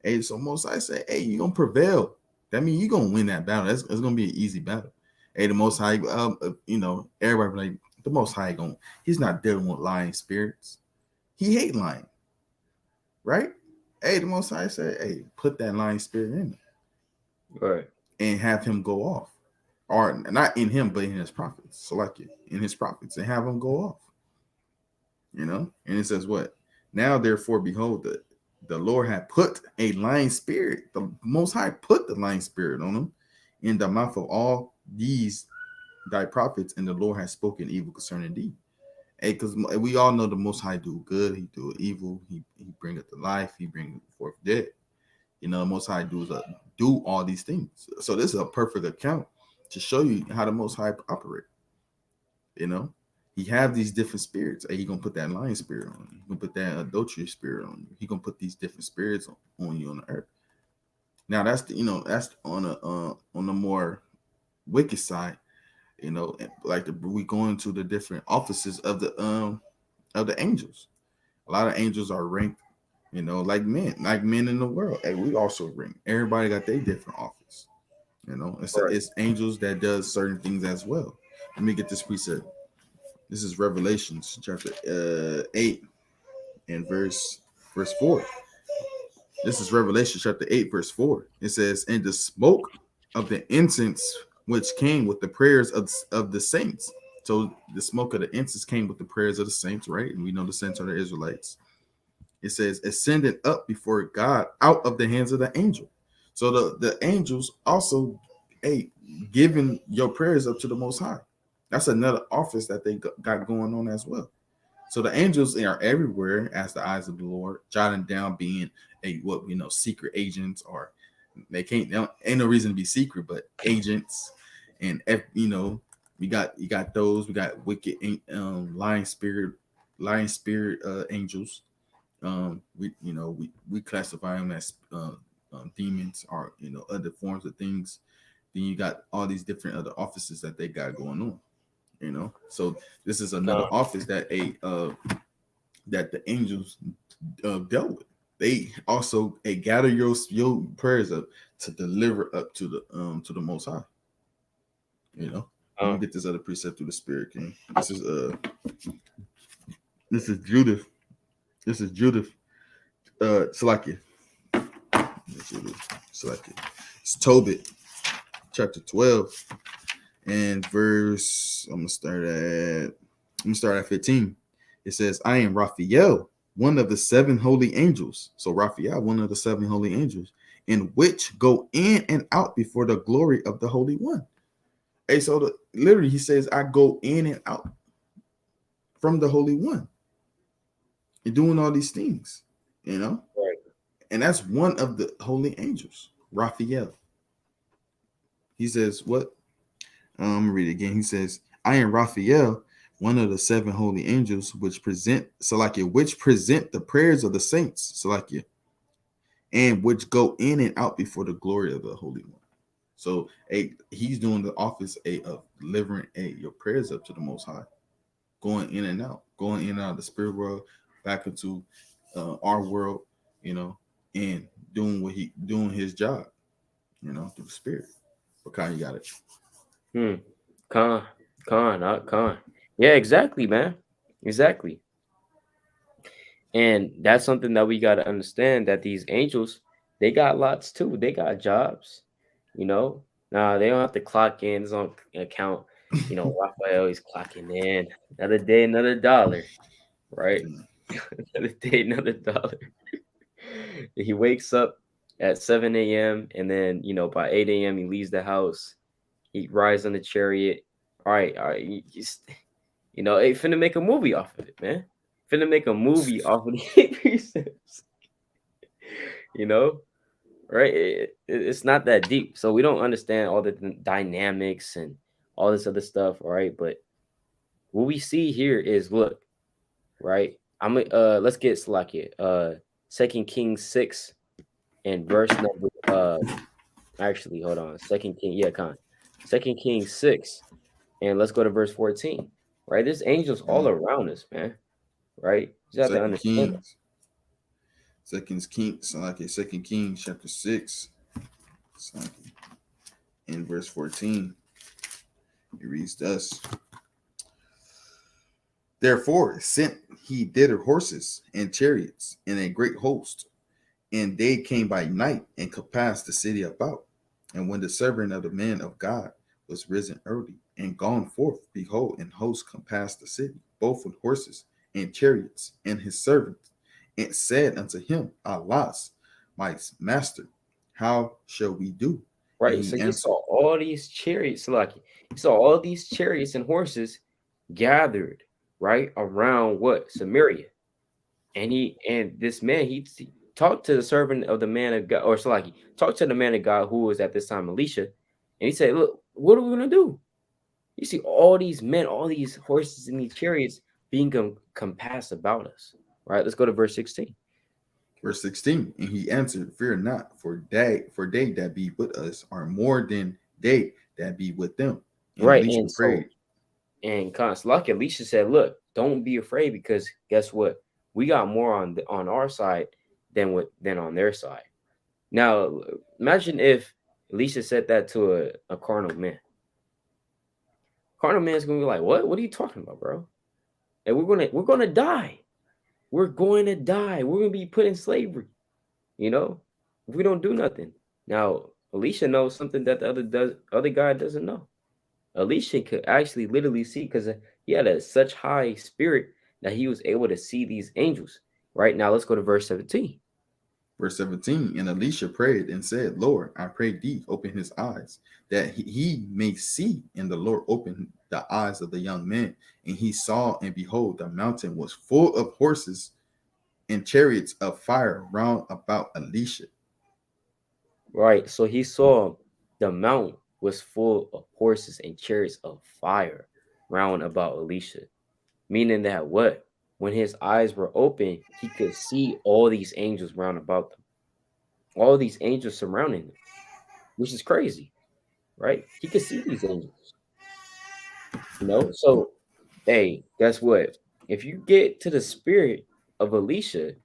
[SPEAKER 2] Hey, so Most High say, hey, you're gonna prevail. That means you're gonna win that battle. That's gonna be an easy battle. Hey, the Most High, everybody like the Most High he's not dealing with lying spirits. He hate lying, right? Hey, the Most High said, hey, put that lying spirit in him,
[SPEAKER 1] Right.
[SPEAKER 2] and have him go off, or not in him, but in his prophets. So like it in his prophets, and have him go off. And it says what? Now therefore, behold, the Lord had put a lying spirit. The Most High put the lying spirit on him in the mouth of all these thy prophets, and the Lord has spoken evil concerning thee. Hey, because we all know the Most High do good, he do evil, he bringeth to life, he bringeth forth dead. The Most High do all these things. So this is a perfect account to show you how the Most High operate. He have these different spirits. Hey, he gonna put that lion spirit on you. He gonna put that adultery spirit on you. He gonna put these different spirits on you on the earth. Now that's that's on the more wicked side. Like we go into the different offices of the angels. A lot of angels are ranked, like men in the world. Hey, we also rank. Everybody got their different office.
[SPEAKER 1] Right.
[SPEAKER 2] It's angels that does certain things as well. Let me get this precept. This is Revelations chapter 8 and verse 4. This is Revelation chapter 8, verse 4. It says, and the smoke of the incense which came with the prayers of the saints. So the smoke of the incense came with the prayers of the saints, right? And we know the saints are the Israelites. It says, ascended up before God out of the hands of the angel. So the angels also, hey, giving your prayers up to the Most High. That's another office that they got going on as well. So the angels are everywhere as the eyes of the Lord, jotting down, being secret agents, or ain't no reason to be secret, but agents. And you got those. We got wicked lying spirit angels. We classify them as demons, or other forms of things. Then you got all these different other offices that they got going on. So this is another office that that the angels dealt with. They also gather your prayers up to deliver up to the Most High. Let me get this other precept through the Spirit, King. This is Judith. This is Judith. Salakia. Salakia. It's Tobit, chapter 12, and verse. I'm gonna start at 15. It says, I am Raphael, one of the seven holy angels. So Raphael, one of the seven holy angels, in which go in and out before the glory of the Holy One. Hey, so literally he says, I go in and out from the Holy One. You're doing all these things, Right. And that's one of the holy angels, Raphael. He says, what? I'm gonna read it again. He says, I am Raphael, one of the seven holy angels, which present the prayers of the saints, Salakia, and which go in and out before the glory of the Holy One. So he's doing the office of delivering your prayers up to the Most High, going in and out of the spirit world, back into our world, and doing his job, through the spirit. What kind you got it?
[SPEAKER 1] Con. Yeah, exactly, man. Exactly. And that's something that we got to understand, that these angels, they got lots too. They got jobs, you know. Now they don't have to clock in. It's on account. You know, Raphael is clocking in. Another day, another dollar, right? Another day, another dollar. He wakes up at 7 a.m. and then, by 8 a.m. he leaves the house. He rides on the chariot. All right. They finna make a movie off of it, man. Finna make a movie off of the precepts, you know? Right? It's not that deep. So we don't understand all the dynamics and all this other stuff, all right? But what we see here is, look, right? Let's get Salakia. Second Kings 6 and verse number actually, hold on. Second King, yeah, Con. Second Kings 6, and let's go to verse 14. Right? There's angels all around us, man. Right? You have to
[SPEAKER 2] Second
[SPEAKER 1] understand that.
[SPEAKER 2] Kings, Second Kings chapter 6, in verse 14. It reads thus: Therefore sent he thither horses and chariots and a great host, and they came by night and compassed the city about. And when the servant of the man of God was risen early and gone forth, behold, an host compassed the city, both with horses and chariots, and his servants, and said unto him, Alas, my master, how shall we do? And
[SPEAKER 1] Right? So
[SPEAKER 2] he
[SPEAKER 1] he
[SPEAKER 2] answered,
[SPEAKER 1] saw all these chariots, Lucky. He saw all these chariots and horses gathered, right, around what? Samaria. And this man, he talked to the servant of the man of God, or Salaki, talked to the man of God who was at this time Elisha, and he said, look, what are we gonna do? You see all these men, all these horses and these chariots being compassed about us. Right? Let's go to verse 16.
[SPEAKER 2] verse 16, and he answered, Fear not, for they that be with us are more than they that be with them. And
[SPEAKER 1] Right.
[SPEAKER 2] Elisha
[SPEAKER 1] And so,
[SPEAKER 2] prayed.
[SPEAKER 1] and Salaki, Elisha said, look, don't be afraid, because guess what? We got more on our side than on their side. Now, imagine if Elisha said that to a carnal man. Carnal man's gonna be like, "What? What are you talking about, bro? And we're gonna die. We're going to die. We're gonna be put in slavery. You know, if we don't do nothing." Now, Elisha knows something that the other guy doesn't know. Elisha could actually literally see, because he had such high spirit that he was able to see these angels. Right now, let's go to verse 17.
[SPEAKER 2] Verse 17, and Elisha prayed and said, Lord, I pray thee, open his eyes, that he may see. And the Lord opened the eyes of the young man, and he saw, and behold, the mountain was full of horses and chariots of fire round about Elisha.
[SPEAKER 1] Right. So he saw the mount was full of horses and chariots of fire round about Elisha. Meaning that what? When his eyes were open, he could see all these angels round about them. All these angels surrounding them, which is crazy, right? He could see these angels, So, hey, guess what? If you get to the spirit of Elisha,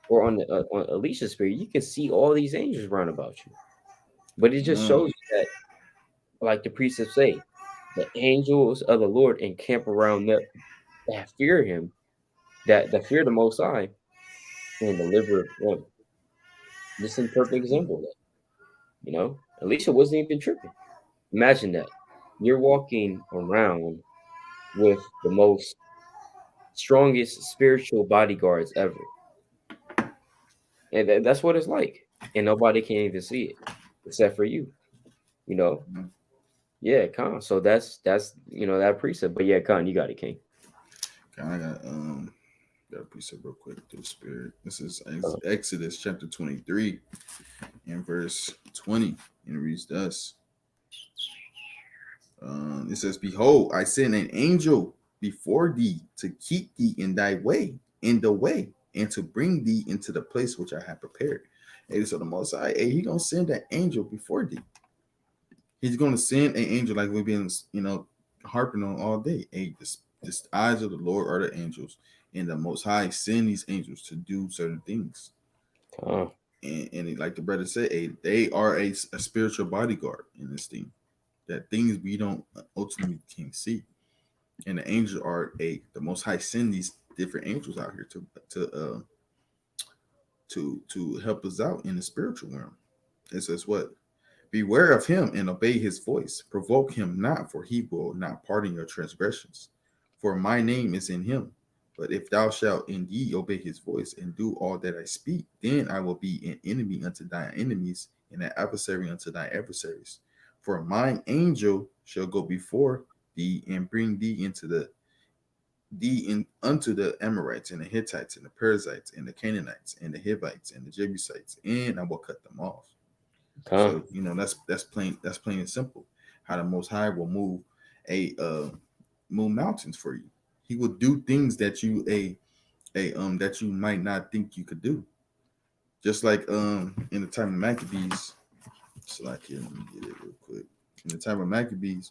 [SPEAKER 1] or on Elisha's spirit, you can see all these angels round about you. But it just
[SPEAKER 2] Uh,
[SPEAKER 1] shows you that, like the precepts say, the angels of the Lord encamp around them that fear him, that fear the Most High, and deliver them. This is a perfect example of that. Alicia wasn't even tripping. Imagine that. You're walking around with the most strongest spiritual bodyguards ever. And that's what it's like. And nobody can even see it except for you, you know? Yeah, Khan. So that's that precept. But yeah, Khan, you got it, King.
[SPEAKER 2] I got a precept real quick through the spirit. This is
[SPEAKER 1] Uh,
[SPEAKER 2] Exodus chapter 23 and verse 20. And it reads thus. It says, Behold, I send an angel before thee to keep thee in the way, and to bring thee into the place which I have prepared. Hey, so the Most High, hey, he gonna send an angel before thee. He's gonna send an angel, like we've been, harping on all day. Hey, this eyes of the Lord are the angels, and the Most High send these angels to do certain things.
[SPEAKER 1] Khan.
[SPEAKER 2] Like the brother said, hey, they are a spiritual bodyguard in this thing. That things we don't ultimately can see. And the angels are the Most High send these different angels out here to to help us out in the spiritual realm. It says what? Beware of him and obey his voice. Provoke him not, for he will not pardon your transgressions. For my name is in him. But if thou shalt indeed obey his voice and do all that I speak, then I will be an enemy unto thy enemies and an adversary unto thy adversaries. For mine angel shall go before thee and bring thee unto the Amorites and the Hittites and the Perizzites and the Canaanites and the Hivites and the Jebusites, and I will cut them off.
[SPEAKER 1] Con.
[SPEAKER 2] So that's plain and simple. How the Most High will move mountains for you. He will do things that that you might not think you could do. Just like in the time of Maccabees. So like here, let me get it real quick. In the time of Maccabees,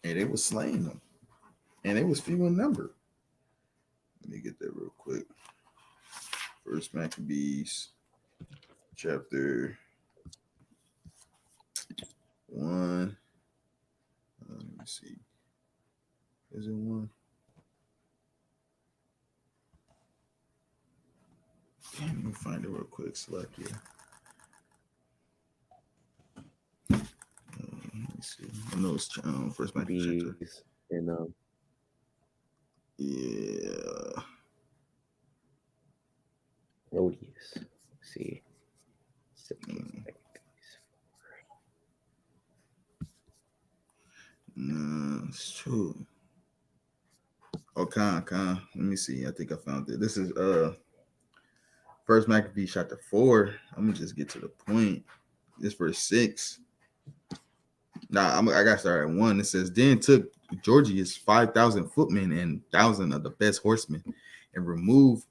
[SPEAKER 2] and they was slaying them, and they was few in number. Let me get that real quick. First Maccabees, chapter 1. Let me see. Is it 1? Let me find it real quick. Select here. Let me see. I know it's First Maccabees chapter.
[SPEAKER 1] Bees and
[SPEAKER 2] Yeah.
[SPEAKER 1] Rhodius. Let's see. Second.
[SPEAKER 2] No, it's true. Oh, Let me see. I think I found it. This is First Maccabees chapter 4. I'm gonna just get to the point. This verse 6. I got started at 1. It says, Then took Georgius 5,000 footmen and 1,000 of the best horsemen, and removed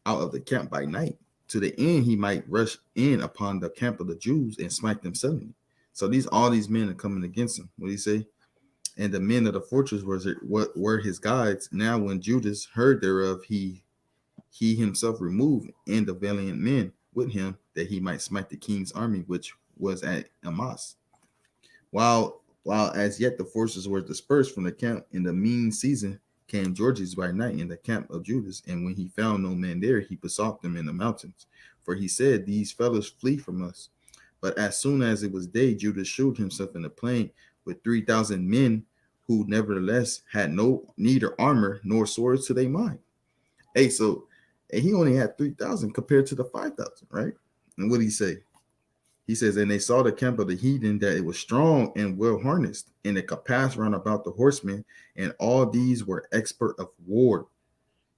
[SPEAKER 2] out of the camp by night, to the end he might rush in upon the camp of the Jews and smite them suddenly. So all these men are coming against him. What do you say? And the men of the fortress were his guides. Now when Judas heard thereof, he himself removed and the valiant men with him, that he might smite the king's army which was at Amas. While as yet the forces were dispersed from the camp, in the mean season came Georgius by night in the camp of Judas, and when he found no man there, he besought them in the mountains. For he said, These fellows flee from us. But as soon as it was day, Judas showed himself in the plain with 3,000 men, who nevertheless had neither armor nor swords to their mind. Hey, so he only had 3,000 compared to the 5,000, right? And what did he say? He says, and they saw the camp of the heathen, that it was strong and well harnessed, and it could pass round about the horsemen, and all these were expert of war.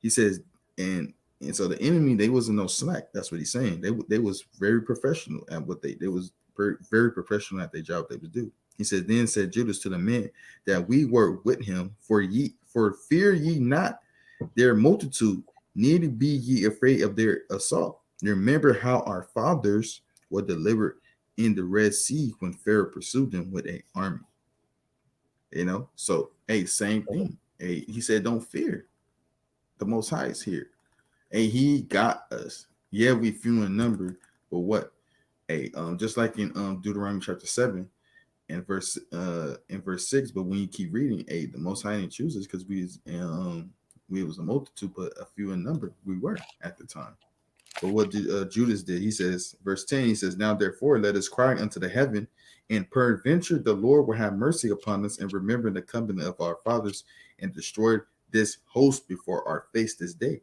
[SPEAKER 2] He says, and so the enemy, they wasn't no slack. That's what he's saying. They was very professional at what they was very, very professional at their job they would do. He said, Then said Judas to the men that we were with him, for fear ye not their multitude, neither be ye afraid of their assault. Remember how our fathers were delivered in the Red Sea when Pharaoh pursued them with an army. So same thing. He said, don't fear. The Most High is here. He got us. Yeah, we few in number, but what? Just like in Deuteronomy chapter 7 and verse 6. But when you keep reading, the Most High didn't choose us because we was a multitude, but a few in number we were at the time. But what did Judas did? He says, verse 10, he says, Now therefore let us cry unto the heaven, and peradventure the Lord will have mercy upon us, and remember the covenant of our fathers, and destroy this host before our face this day.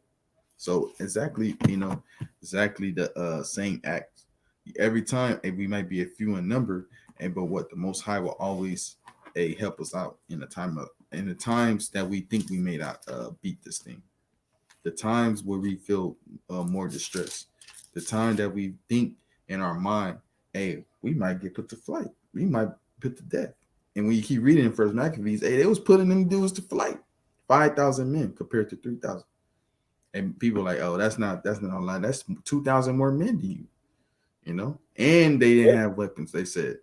[SPEAKER 2] So exactly the same act. Every time we might be a few in number, but what the Most High will always help us out in the times that we think we may not beat this thing. The times where we feel more distressed, the time that we think in our mind, we might get put to flight, we might put to death. And when you keep reading in First Maccabees, they was putting them dudes to flight, 5,000 men compared to 3,000. And people are like, oh, that's not a lie. That's 2,000 more men to you, And they didn't have weapons. They said,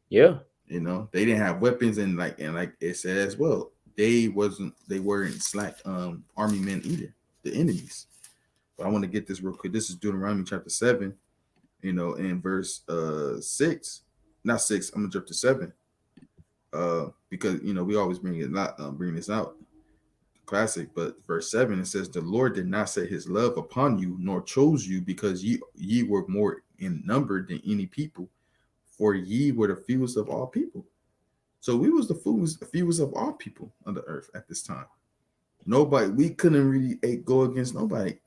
[SPEAKER 1] yeah,
[SPEAKER 2] they didn't have weapons, and like it said as well, they weren't slack army men either, the enemies. But I want to get this real quick. This is Deuteronomy chapter 7, in verse 6, not 6. I'm gonna jump to 7, because we always bring this out. classic. But verse 7, it says, "The Lord did not set his love upon you, nor chose you, because ye were more in number than any people, for ye were the fewest of all people." So we was the fewest of all people on the earth at this time. Nobody, we couldn't really go against nobody,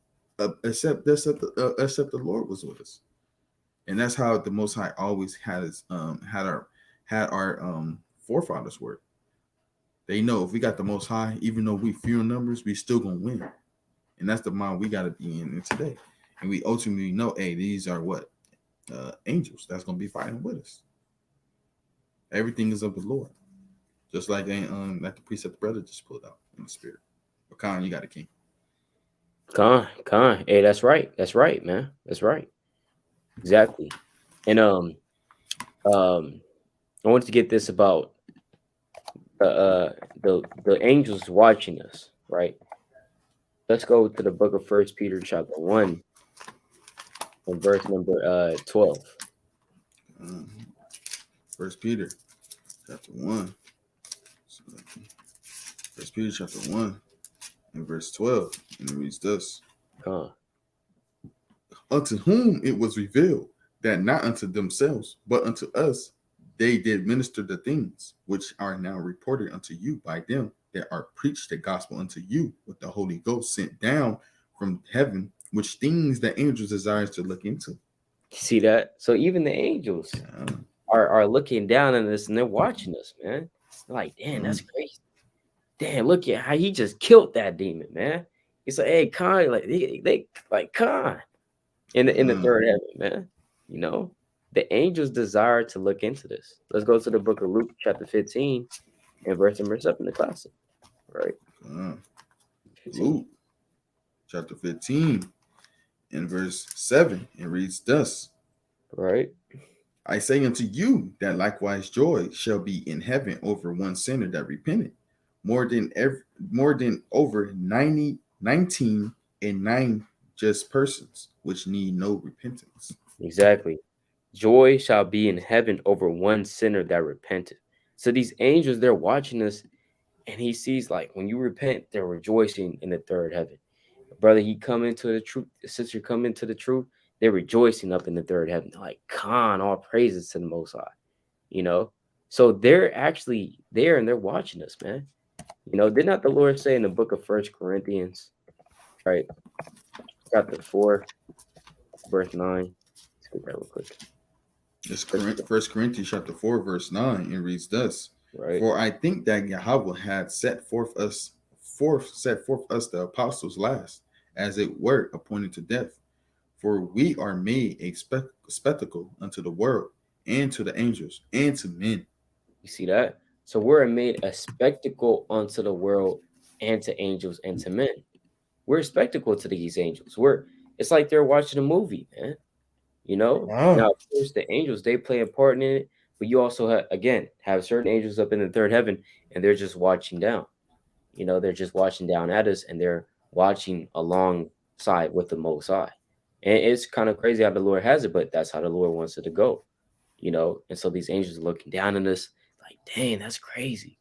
[SPEAKER 2] except the Lord was with us. And that's how the Most High always had our forefathers work. They know if we got the Most High, even though we few in numbers, we still gonna win. And that's the mind we gotta be in today. And we ultimately know, hey, these are what angels that's gonna be fighting with us. Everything is of the Lord, just like the precept brother just pulled out in the spirit. But Khan, you got a king.
[SPEAKER 1] Con. Hey, that's right. That's right, man. That's right. Exactly. And I wanted to get this about the angels watching us, right? Let's go to the book of First Peter chapter 1 and verse number 12.
[SPEAKER 2] First Peter chapter 1. First Peter chapter 1 and verse 12. And it reads thus:
[SPEAKER 1] Con.
[SPEAKER 2] "Unto whom it was revealed that not unto themselves, but unto us, they did minister the things which are now reported unto you by them that are preached the gospel unto you with the Holy Ghost sent down from heaven, which things the angels desires to look into."
[SPEAKER 1] See that? So even the angels
[SPEAKER 2] Yeah.
[SPEAKER 1] are looking down on us and they're watching us, man. They're like, damn, that's crazy. Damn, look at how he just killed that demon, man. He's like, hey, Khan, like they like Khan in the third heaven, man. You know, the angels desire to look into this. Let's go to the book of Luke, chapter 15, and verse number 7 in the classic, right? 15,
[SPEAKER 2] Luke chapter 15 and verse 7, it reads thus:
[SPEAKER 1] right?
[SPEAKER 2] "I say unto you that likewise joy shall be in heaven over one sinner that repented, more than over 19 and 9 just persons which need no repentance."
[SPEAKER 1] Exactly. Joy shall be in heaven over one sinner that repented. So these angels, they're watching us, and he sees like when you repent, they're rejoicing in the third heaven. Brother, he come into the truth, sister come into the truth, they're rejoicing up in the third heaven. They're like, Khan, all praises to the Most High, you know? So they're actually there and they're watching us, man. You know, did not the Lord say in the book of First Corinthians, right? Chapter 4, verse 9. Let's get that real quick.
[SPEAKER 2] It's
[SPEAKER 1] First,
[SPEAKER 2] First Corinthians chapter 4, verse 9, and reads thus:
[SPEAKER 1] right?
[SPEAKER 2] "For I think that Yahweh had set forth us the apostles last, as it were appointed to death. For we are made a spectacle unto the world, and to the angels, and to men."
[SPEAKER 1] You see that? So we're made a spectacle unto the world and to angels and to men. We're a spectacle to these angels. It's like they're watching a movie, man. You know? Now, of course, the angels, they play a part in it, but you also have certain angels up in the third heaven and they're just watching down. You know, they're just watching down at us and they're watching alongside with the Most High. And it's kind of crazy how the Lord has it, but that's how the Lord wants it to go, you know. And so these angels are looking down on us, like, dang, that's crazy,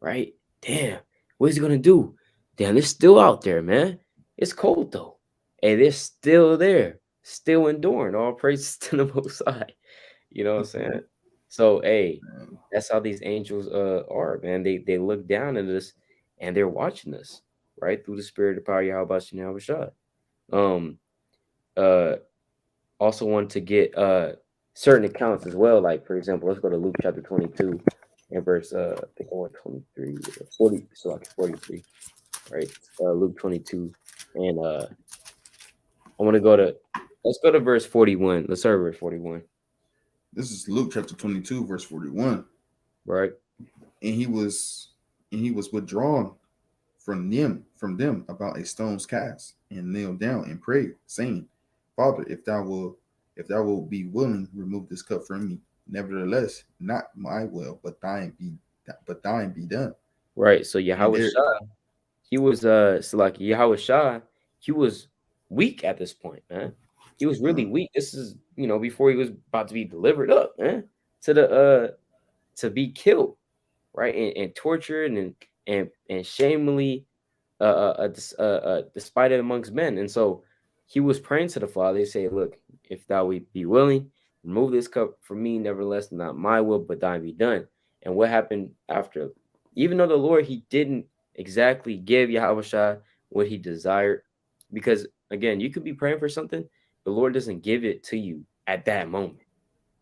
[SPEAKER 1] right? Damn, what is he gonna do? Damn, they're still out there, man. It's cold though, and they're still there, still enduring. All praises to the Most High. You know what I'm saying? So, hey, that's how these angels are, man. They look down at us and they're watching us, right? Through the spirit of power, Yahweh Yahweh Shai. Um, uh, also want to get certain accounts as well. Like, for example, let's go to Luke chapter 22 and verse I think I want 23 40, so like 43, right? Luke 22. And I want to let's go to verse 41. Let's start with verse 41.
[SPEAKER 2] This is Luke chapter 22, verse 41.
[SPEAKER 1] Right.
[SPEAKER 2] And he was withdrawn from them about a stone's cast, and kneeled down and prayed, saying, "Father, if thou wilt be willing, remove this cup from me. Nevertheless, not my will, but thine be done."
[SPEAKER 1] Right. So
[SPEAKER 2] And
[SPEAKER 1] Yahweh
[SPEAKER 2] there,
[SPEAKER 1] Shai, he was so like Yahweh Shai, he was weak at this point, man. He was really
[SPEAKER 2] uh,
[SPEAKER 1] weak. This is, before he was about to be delivered up, man, to the to be killed, right? And tortured and shamefully despite it amongst men. And so he was praying to the Father. He said, "Look, if thou be willing, remove this cup from me. Nevertheless, not my will, but thine be done." And what happened after? Even though the Lord, he didn't exactly give Yahweh what he desired, because again, you could be praying for something, the Lord doesn't give it to you at that moment.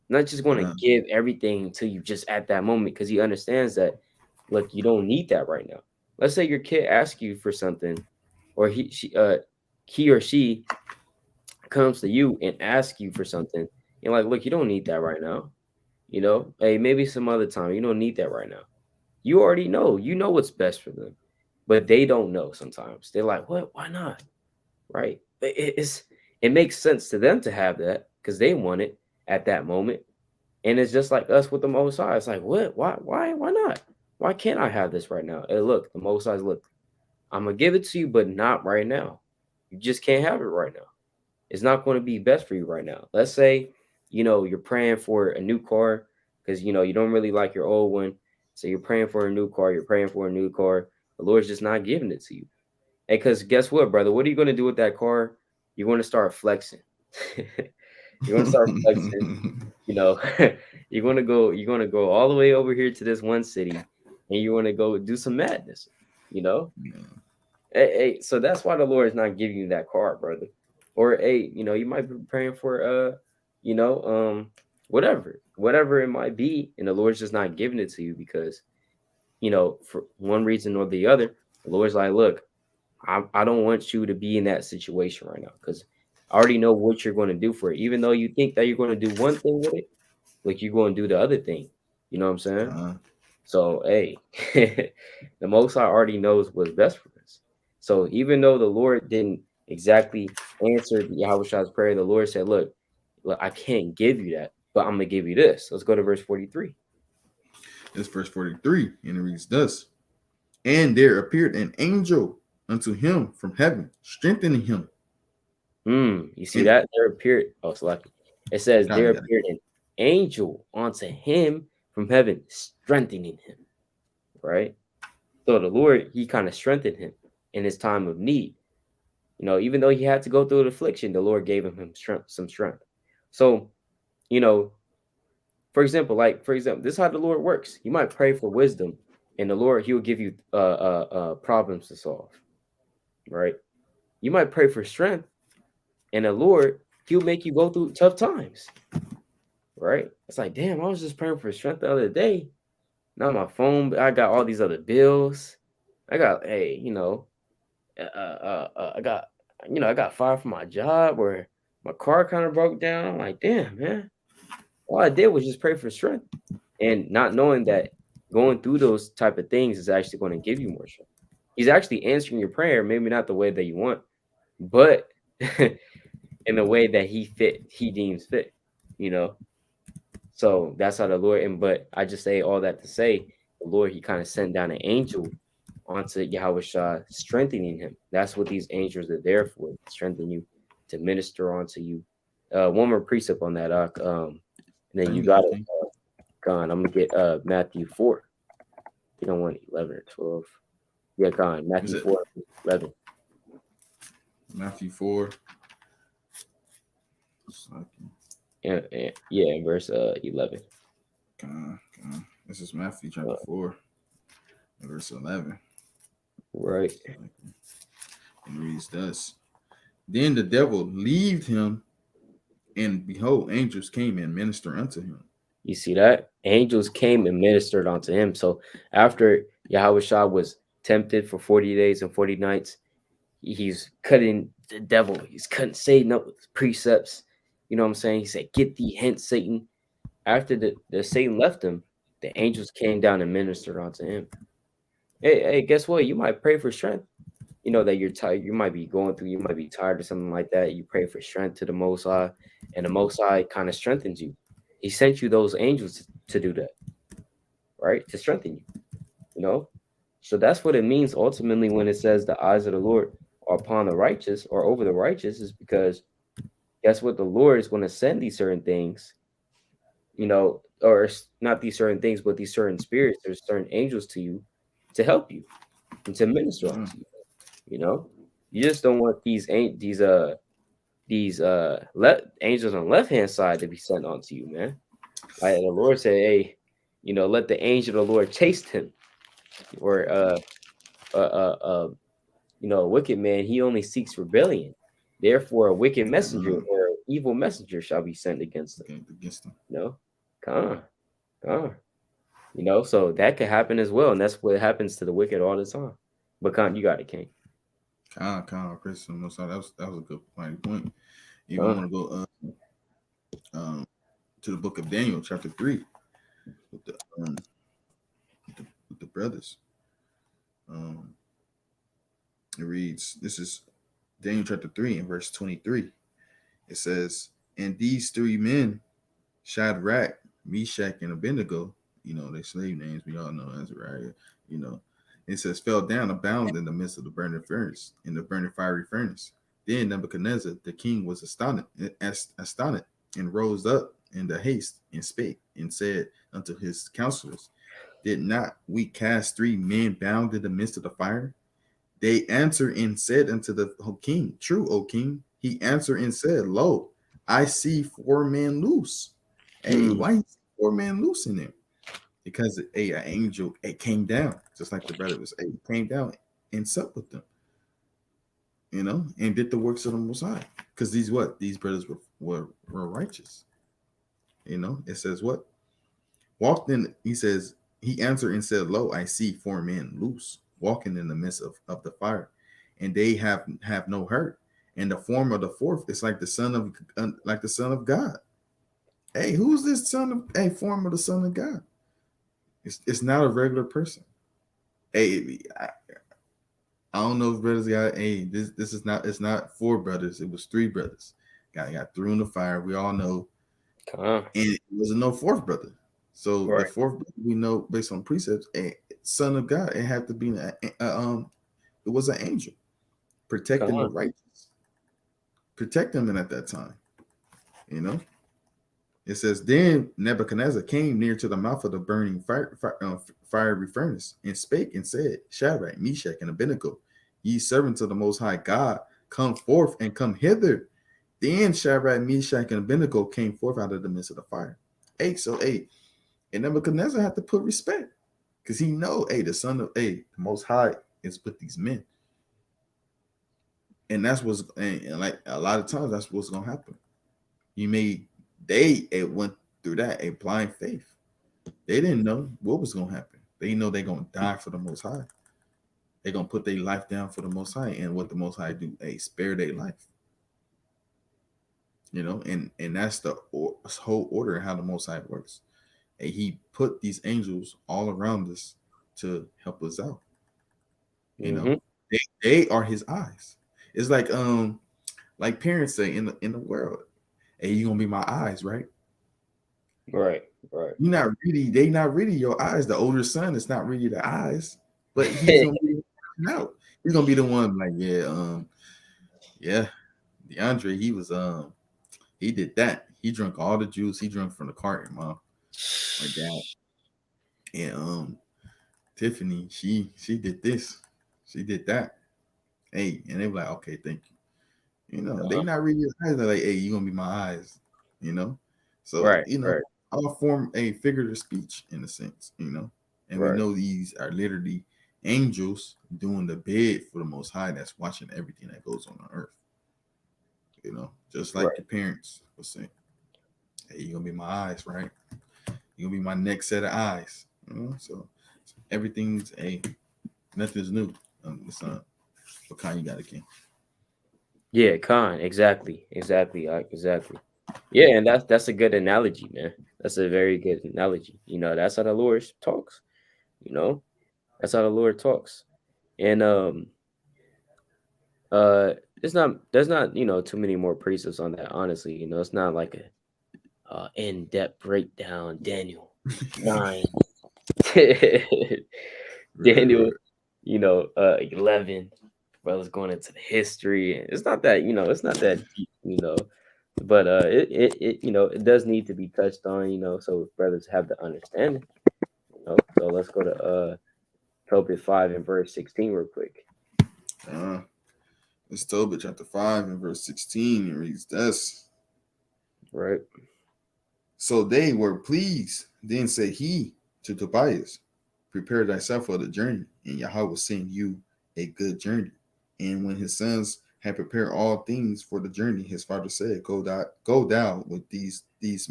[SPEAKER 1] Not just going to
[SPEAKER 2] God,
[SPEAKER 1] give everything to you just at that moment, because he understands that, look, you don't need that right now. Let's say your kid asks you for something, or he or she comes to you and asks you for something. You're like, look, you don't need that right now. Hey, maybe some other time. You don't need that right now. You already know. You know what's best for them, but they don't know sometimes. They're like, what? Why not? Right? It makes sense to them to have that because they want it at that moment. And it's just like us with the Most High. It's like, what? Why not? Why can't I have this right now? Hey, look, the Most High's look, I'm gonna give it to you, but not right now. You just can't have it right now. It's not going to be best for you right now. Let's say, you're praying for a new car because you don't really like your old one. So you're praying for a new car, you're praying for a new car. The Lord's just not giving it to you. And because guess what, brother? What are you going to do with that car? You're going to start flexing. You're going to start flexing. You know, you're gonna go all the way over here to this one city, and you want to go do some madness. You know,
[SPEAKER 2] yeah,
[SPEAKER 1] so that's why the Lord is not giving you that car, brother. Or you might be praying for you know, whatever it might be, and the Lord's just not giving it to you because for one reason or the other, the Lord's like, look, I don't want you to be in that situation right now because I already know what you're going to do for it. Even though you think that you're going to do one thing with it, like you're going to do the other thing. You know what I'm saying?
[SPEAKER 2] God,
[SPEAKER 1] So, hey, the Most High already knows what's best for us. So, even though the Lord didn't exactly answer Yahweh's prayer, the Lord said, look, I can't give you that, but I'm going to give you this. Let's go to verse 43.
[SPEAKER 2] it's verse 43, and it reads thus: And there appeared an angel unto him from heaven, strengthening him.
[SPEAKER 1] You see
[SPEAKER 2] And
[SPEAKER 1] that? There appeared, oh, it's lucky. It says,
[SPEAKER 2] God,
[SPEAKER 1] there
[SPEAKER 2] got it.
[SPEAKER 1] appeared an angel unto him from heaven, strengthening him, right? So, the Lord, he kind of strengthened him in his time of need. Even though he had to go through an affliction, the Lord gave him some strength. So, you know, for example, this is how the Lord works. You might pray for wisdom, and the Lord, He will give you problems to solve, right? You might pray for strength, and the Lord, He'll make you go through tough times, right? It's like, damn, I was just praying for strength the other day. Now my phone, I got all these other bills. I got, hey, I got, I got fired from my job, or my car kind of broke down. I'm like, damn, man. All I did was just pray for strength, and not knowing that going through those type of things is actually going to give you more strength. He's actually answering your prayer, maybe not the way that you want, but in the way that he deems fit, you know. So that's how the Lord. And but I just say all that to say, the Lord, he kind of sent down an angel onto Yahweh Shah, strengthening him. That's what these angels are there for, strengthen you, to minister onto you. One more precept on that, and then
[SPEAKER 2] Okay,
[SPEAKER 1] you
[SPEAKER 2] you got
[SPEAKER 1] got
[SPEAKER 2] it,
[SPEAKER 1] it.
[SPEAKER 2] King.
[SPEAKER 1] Gone. I'm gonna get Matthew 4. You don't want 11 or 12. Yeah, gone.
[SPEAKER 2] Is
[SPEAKER 1] Matthew
[SPEAKER 2] it
[SPEAKER 1] 4, 11.
[SPEAKER 2] Matthew 4?
[SPEAKER 1] Yeah, verse 11.
[SPEAKER 2] This is Matthew chapter
[SPEAKER 1] Uh,
[SPEAKER 2] 4, verse 11.
[SPEAKER 1] right.
[SPEAKER 2] And it reads thus: Then the devil leaved him, and behold, angels came and ministered unto him.
[SPEAKER 1] You see that? Angels came and ministered unto him. So after Yahweh Shah was tempted for 40 days and 40 nights, he's cutting the devil. He's cutting Satan up with precepts. You know what I'm saying? He said, "Get thee hence, Satan." After the Satan left him, the angels came down and ministered unto him. Hey, guess what? You might pray for strength. That you're tired. You might be going through. You might be tired or something like that. You pray for strength to the Most High, and the Most High kind of strengthens you. He sent you those angels to do that, right? To strengthen you. You know. So that's what it means ultimately when it says the eyes of the Lord are upon the righteous or over the righteous, is because guess what? The Lord is going to send these certain things, or not these certain things, but these certain spirits, there's certain angels to you to help you and to minister
[SPEAKER 2] Uh,
[SPEAKER 1] unto you. You know, you just don't want these angels on the left hand side to be sent onto you, man. Like the Lord said, hey, let the angel of the Lord chase him, or uh, uh, uh, a wicked man, he only seeks rebellion. Therefore, a wicked messenger or evil messenger shall be sent against him.
[SPEAKER 2] against them.
[SPEAKER 1] You know, come on. So that could happen as well, and that's what happens to the wicked all the time. But you got it, King.
[SPEAKER 2] Chris, that was a good point. Even
[SPEAKER 1] Come
[SPEAKER 2] want to go to the book of Daniel, chapter 3, with the with the brothers. Um, it reads, this is Daniel chapter 3 and verse 23. It says, and these three men, Shadrach, Meshach, and Abednego, their slave names, we all know Azariah, you know, it says, fell down and bound in the midst of the burning furnace, in the burning fiery furnace. Then Nebuchadnezzar, the king, was astonished, and rose up in the haste and spake and said unto his counselors, did not we cast three men bound in the midst of the fire? They answered and said unto the king, true, O king. He answered and said, lo, I see four men loose. Hey,
[SPEAKER 1] on.
[SPEAKER 2] why you see four men loose in there? Because an angel came down, just like the brother was. Came down and supped with them, and did the works of the Most High. Because these brothers were righteous. It says what? Walked in, he says, he answered and said, lo, I see four men loose, walking in the midst of the fire, and they have no hurt. And the form of the fourth is like the son of God. Hey, who's this form of the son of God? It's not a regular person. Hey, I don't know if brothers got, this is not, it's not four brothers, it was three brothers. Got threw in the fire. We all know. And it wasn't no fourth brother. So the
[SPEAKER 1] Right.
[SPEAKER 2] fourth brother, we know based on precepts, a son of God, it had to be it was an angel protecting the righteous, protecting them at that time. It says, then Nebuchadnezzar came near to the mouth of the burning fiery furnace and spake and said, Shadrach, Meshach, and Abednego, ye servants of the Most High God, come forth and come hither. Then Shadrach, Meshach, and Abednego came forth out of the midst of the fire. And Nebuchadnezzar had to put respect because he know, the son of, the Most High is with these men. And that's and like a lot of times, that's what's going to happen. They went through that, a blind faith. They didn't know what was going to happen. They know they're going to die for the Most High. They're going to put their life down for the Most High. And what the Most High do, spare their life. And that's the whole order, how the Most High works. And he put these angels all around us to help us out. They are his eyes. It's like parents say in the world, hey, you gonna be my eyes, right?
[SPEAKER 1] Right.
[SPEAKER 2] They not really your eyes. The older son is not really the eyes, but he's gonna be out. He's gonna be the one like, yeah, DeAndre, he did that. He drank all the juice. He drank from the carton, mom. My dad. And Tiffany, she did this. She did that. Hey, and they were like, okay, thank you. They not really eyes. They're like, hey, you gonna be my eyes, So
[SPEAKER 1] Right.
[SPEAKER 2] I'll form a figurative speech in a sense, and we know these are literally angels doing the bid for the Most High that's watching everything that goes on earth. Just like the parents were saying, hey, you're gonna be my eyes, right? You're gonna be my next set of eyes. So everything's nothing's new. It's what kind you got, King?
[SPEAKER 1] Yeah, Khan, exactly. Yeah, and that's a good analogy, man. That's a very good analogy. That's how the Lord talks. That's how the Lord talks. And there's not too many more precepts on that, honestly. It's not like a in-depth breakdown. Daniel 9. Daniel, 11. Brothers going into the history. It's not that, it's not that deep, but it does need to be touched on, so brothers have the understanding. So let's go to Tobit 5 and verse 16 real quick.
[SPEAKER 2] Uh, it's Tobit chapter 5 and verse 16. It reads thus.
[SPEAKER 1] Right.
[SPEAKER 2] So they were pleased. Then said he to Tobias, prepare thyself for the journey, and Yahweh will send you a good journey. And when his sons had prepared all things for the journey, his father said, go down with this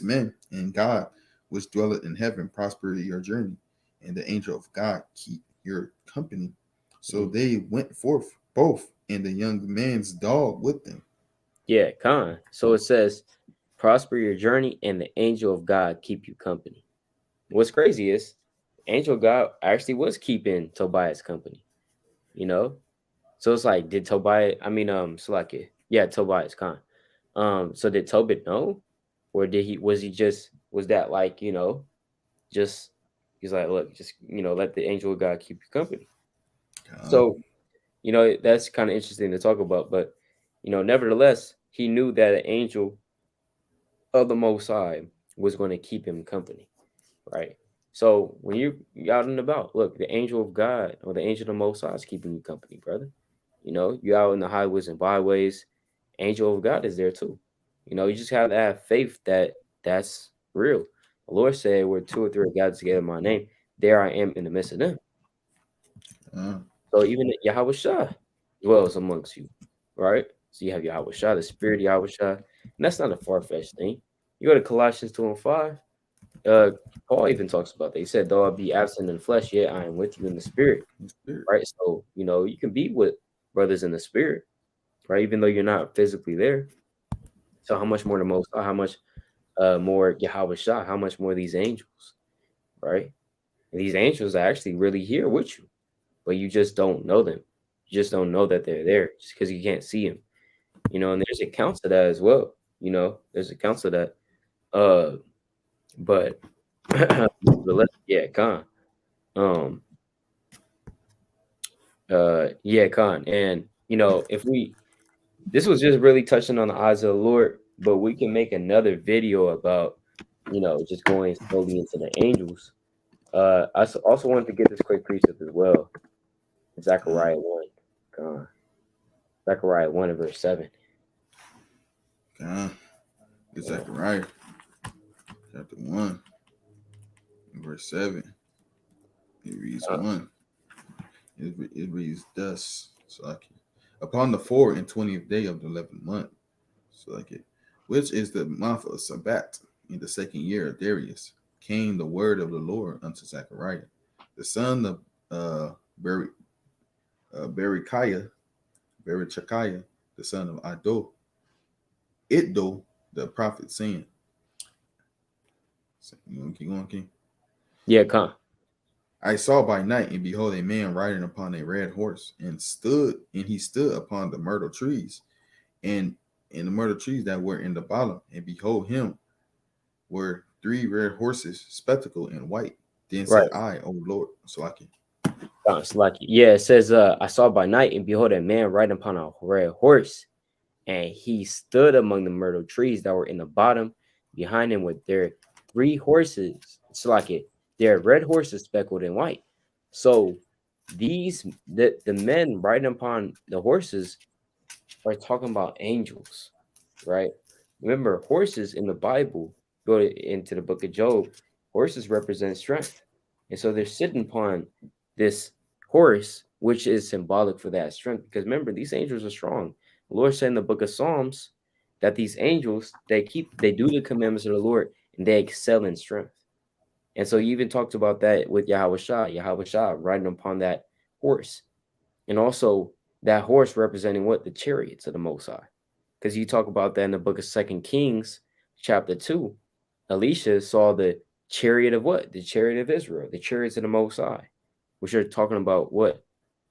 [SPEAKER 2] men, and God, which dwelleth in heaven, prosper your journey, and the angel of God keep your company. So
[SPEAKER 1] Mhm.
[SPEAKER 2] they went forth both, and the young man's dog with them.
[SPEAKER 1] Yeah, Khan. So it says, prosper your journey and the angel of God keep you company. What's crazy is angel of God actually was keeping Tobias company, you know? So it's like, did Tobias, Salakia, yeah, Tobias Khan. So did Tobit know? Or was that like, just, he's like, look, just, let the angel of God keep you company.
[SPEAKER 2] Uh,
[SPEAKER 1] So, that's kind of interesting to talk about. But, nevertheless, he knew that an angel of the Most High was going to keep him company, right? So when you out and about, look, the angel of God or the angel of the Most High is keeping you company, brother. You out in the highways and byways, angel of God is there too. You just have to have faith that that's real. The Lord said, "Where two or three are gathered together in my name, there I am in the midst of them."
[SPEAKER 2] uh,
[SPEAKER 1] So even Yahweh Shah dwells amongst you, right? So you have Yahweh Shah, the spirit of Yahweh Shah, and that's not a far fetched thing. You go to Colossians 2:5. Uh, Paul even talks about that. He said, "Though I be absent in the flesh, yet I am with you in the spirit."
[SPEAKER 2] spirit.
[SPEAKER 1] Right. So you can be with brothers in the spirit, right? Even though you're not physically there. So how much more the Most High, how much more Yahweh Shah, how much more these angels, right? And these angels are actually really here with you, but you just don't know them. You just don't know that they're there just because you can't see them. And there's accounts of that as well. There's accounts of that. But yeah, Khan. Um, yeah, Khan. And if this was just really touching on the eyes of the Lord, but we can make another video about, just going slowly into the angels. Also wanted to get this quick precept as well.
[SPEAKER 2] Uh,
[SPEAKER 1] Zechariah 1. Zechariah 1 and verse 7.
[SPEAKER 2] uh, it's Zechariah chapter 1, verse 7. It reads
[SPEAKER 1] Uh,
[SPEAKER 2] 1. It reads thus. So like upon the 24th day of the 11th month, so like which is the month of Sabbath in the second year of Darius, came the word of the Lord unto Zechariah, the son of Beri, Berechiah, Berechiah, the son of Iddo, the prophet, saying, you want to keep going, King?
[SPEAKER 1] yeah, Khan.
[SPEAKER 2] I saw by night, and behold, a man riding upon a red horse, and he stood upon the myrtle trees, and in the myrtle trees that were in the bottom, and behold, him were three red horses, spectacled and white. Then
[SPEAKER 1] Right.
[SPEAKER 2] said I, O Lord, so I can.
[SPEAKER 1] It's like, yeah, it says, I saw by night and behold a man riding upon a red horse, and he stood among the myrtle trees that were in the bottom behind him with their three horses. It's like their red horses speckled in white. So the men riding upon the horses are talking about angels, right? Remember, horses in the Bible, into the book of Job, horses represent strength. And so they're sitting upon this horse, which is symbolic for that strength. Because remember, these angels are strong. The Lord said in the book of Psalms that these angels, they do the commandments of the Lord and they excel in strength. And so you even talked about that with Yahweh Shah riding upon that horse. And also that horse representing what? The chariots of the Most High. Because you talk about that in the book of Second Kings, chapter 2. Elisha saw the chariot of what? The chariot of Israel, the chariots of the Most High, which are talking about what?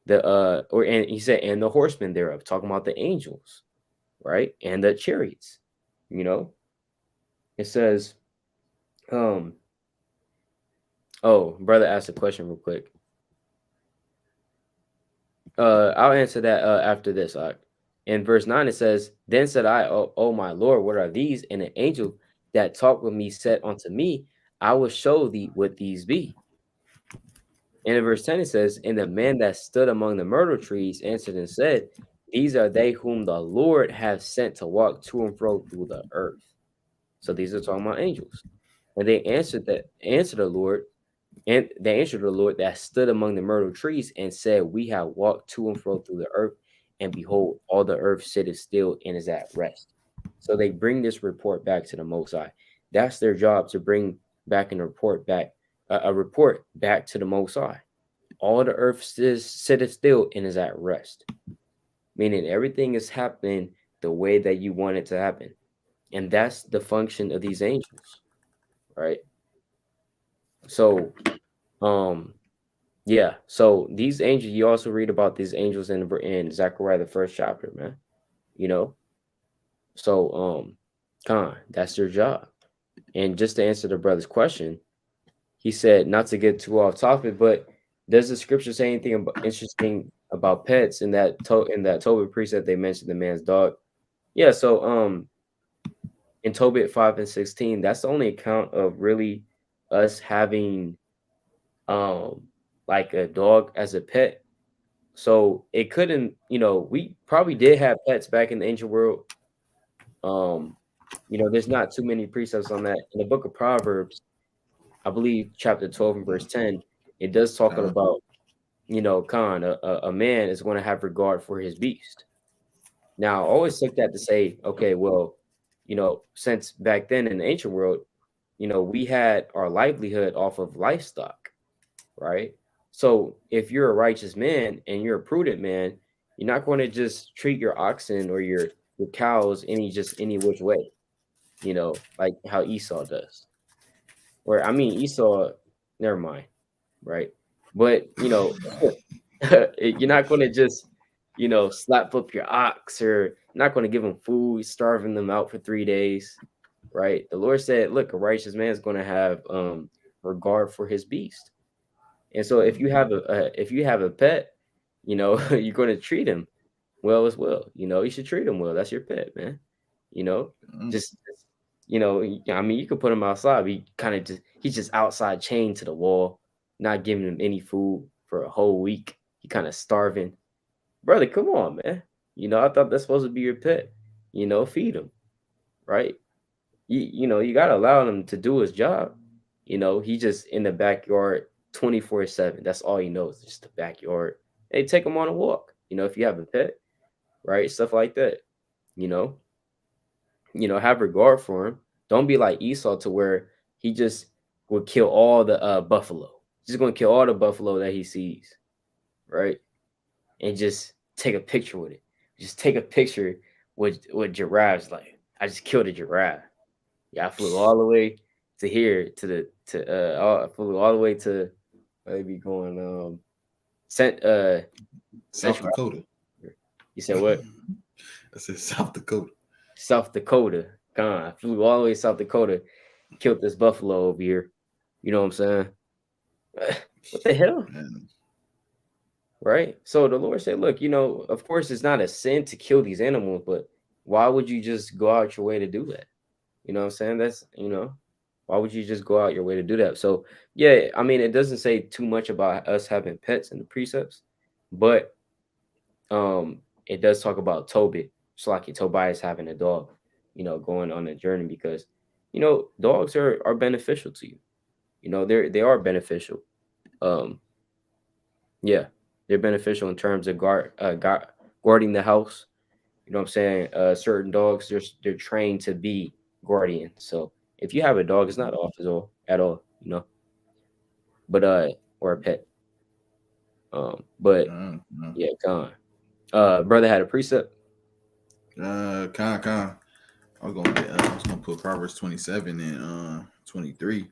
[SPEAKER 1] And he said, and the horsemen thereof, talking about the angels, right? And the chariots. You know, it says, um, oh, brother asked a question real quick. I'll answer that after this. In verse 9, it says, Then said I, oh my Lord, what are these? And an angel that talked with me said unto me, I will show thee what these be. And in verse 10 it says, "And the man that stood among the myrtle trees answered and said, These are they whom the Lord hath sent to walk to and fro through the earth." So these are talking about angels. And they answered the Lord, and they answered the Lord that stood among the myrtle trees and said, We have walked to and fro through the earth, and behold, all the earth sitteth still and is at rest. So they bring this report back to the Most High. That's their job, to bring back and report back a report back to the Most High. All the earth sitteth still and is at rest, meaning everything is happening the way that you want it to happen. And that's the function of these angels, right? So, um, yeah. So these angels, you also read about these angels in Zechariah the first chapter, man. You know, so that's their job. And just to answer the brother's question, he said not to get too off topic, but does the scripture say anything about interesting about pets in that Tobit precept they mentioned the man's dog? Yeah. So in Tobit 5 and 16, that's the only account of really us having um like a dog as a pet. So it couldn't, we probably did have pets back in the ancient world. Um, there's not too many precepts on that. In the book of Proverbs, I believe chapter 12 and verse 10, it does talk
[SPEAKER 2] Uh,
[SPEAKER 1] about, a man is going to have regard for his beast. Now, I always took that to say, okay, well, since back then in the ancient world, we had our livelihood off of livestock, right? So if you're a righteous man and you're a prudent man, you're not going to just treat your oxen or your cows any which way, like how Esau does. Or I mean Esau, never mind, right? But you're not going to just slap up your ox, or not going to give them food, starving them out for 3 days, right? The Lord said, "Look, a righteous man is going to have regard for his beast." And so if you have a pet, you're going to treat him well as well. You should treat him well. That's your pet, man. You know,
[SPEAKER 2] mm,
[SPEAKER 1] just I mean, you could put him outside. He's just outside, chained to the wall, not giving him any food for a whole week. He kind of starving, brother. Come on, man. I thought that's supposed to be your pet. Feed him, right? You gotta allow him to do his job. He just in the backyard 24/7. That's all he knows, just the backyard. Hey, take him on a walk. If you have a pet, right? Stuff like that. You know, have regard for him. Don't be like Esau to where he just would kill all the buffalo. He's just gonna kill all the buffalo that he sees, right? And just take a picture with it. Just take a picture with giraffes. Like, I just killed a giraffe. Yeah, I flew all the way to here I flew all the way to maybe going sent
[SPEAKER 2] South
[SPEAKER 1] Central
[SPEAKER 2] Dakota.
[SPEAKER 1] Africa. You said what?
[SPEAKER 2] I said South Dakota.
[SPEAKER 1] South Dakota. Gone. I flew all the way to South Dakota, killed this buffalo over here. You know what I'm saying? What the hell?
[SPEAKER 2] Man,
[SPEAKER 1] Right? So the Lord said, look, of course it's not a sin to kill these animals, but why would you just go out your way to do that? You know what I'm saying? Why would you just go out your way to do that? So, yeah, I mean, it doesn't say too much about us having pets in the precepts, but it does talk about Tobit, just like Tobias having a dog, going on a journey, because, dogs are beneficial to you. They are beneficial. Um, yeah, they're beneficial in terms of guarding the house. You know what I'm saying? Certain dogs, they're trained to be guardians. So if you have a dog, it's not off at all, but or a pet. But
[SPEAKER 2] no.
[SPEAKER 1] yeah, gone. Brother had a precept.
[SPEAKER 2] Con. I was gonna put Proverbs 27 and 23.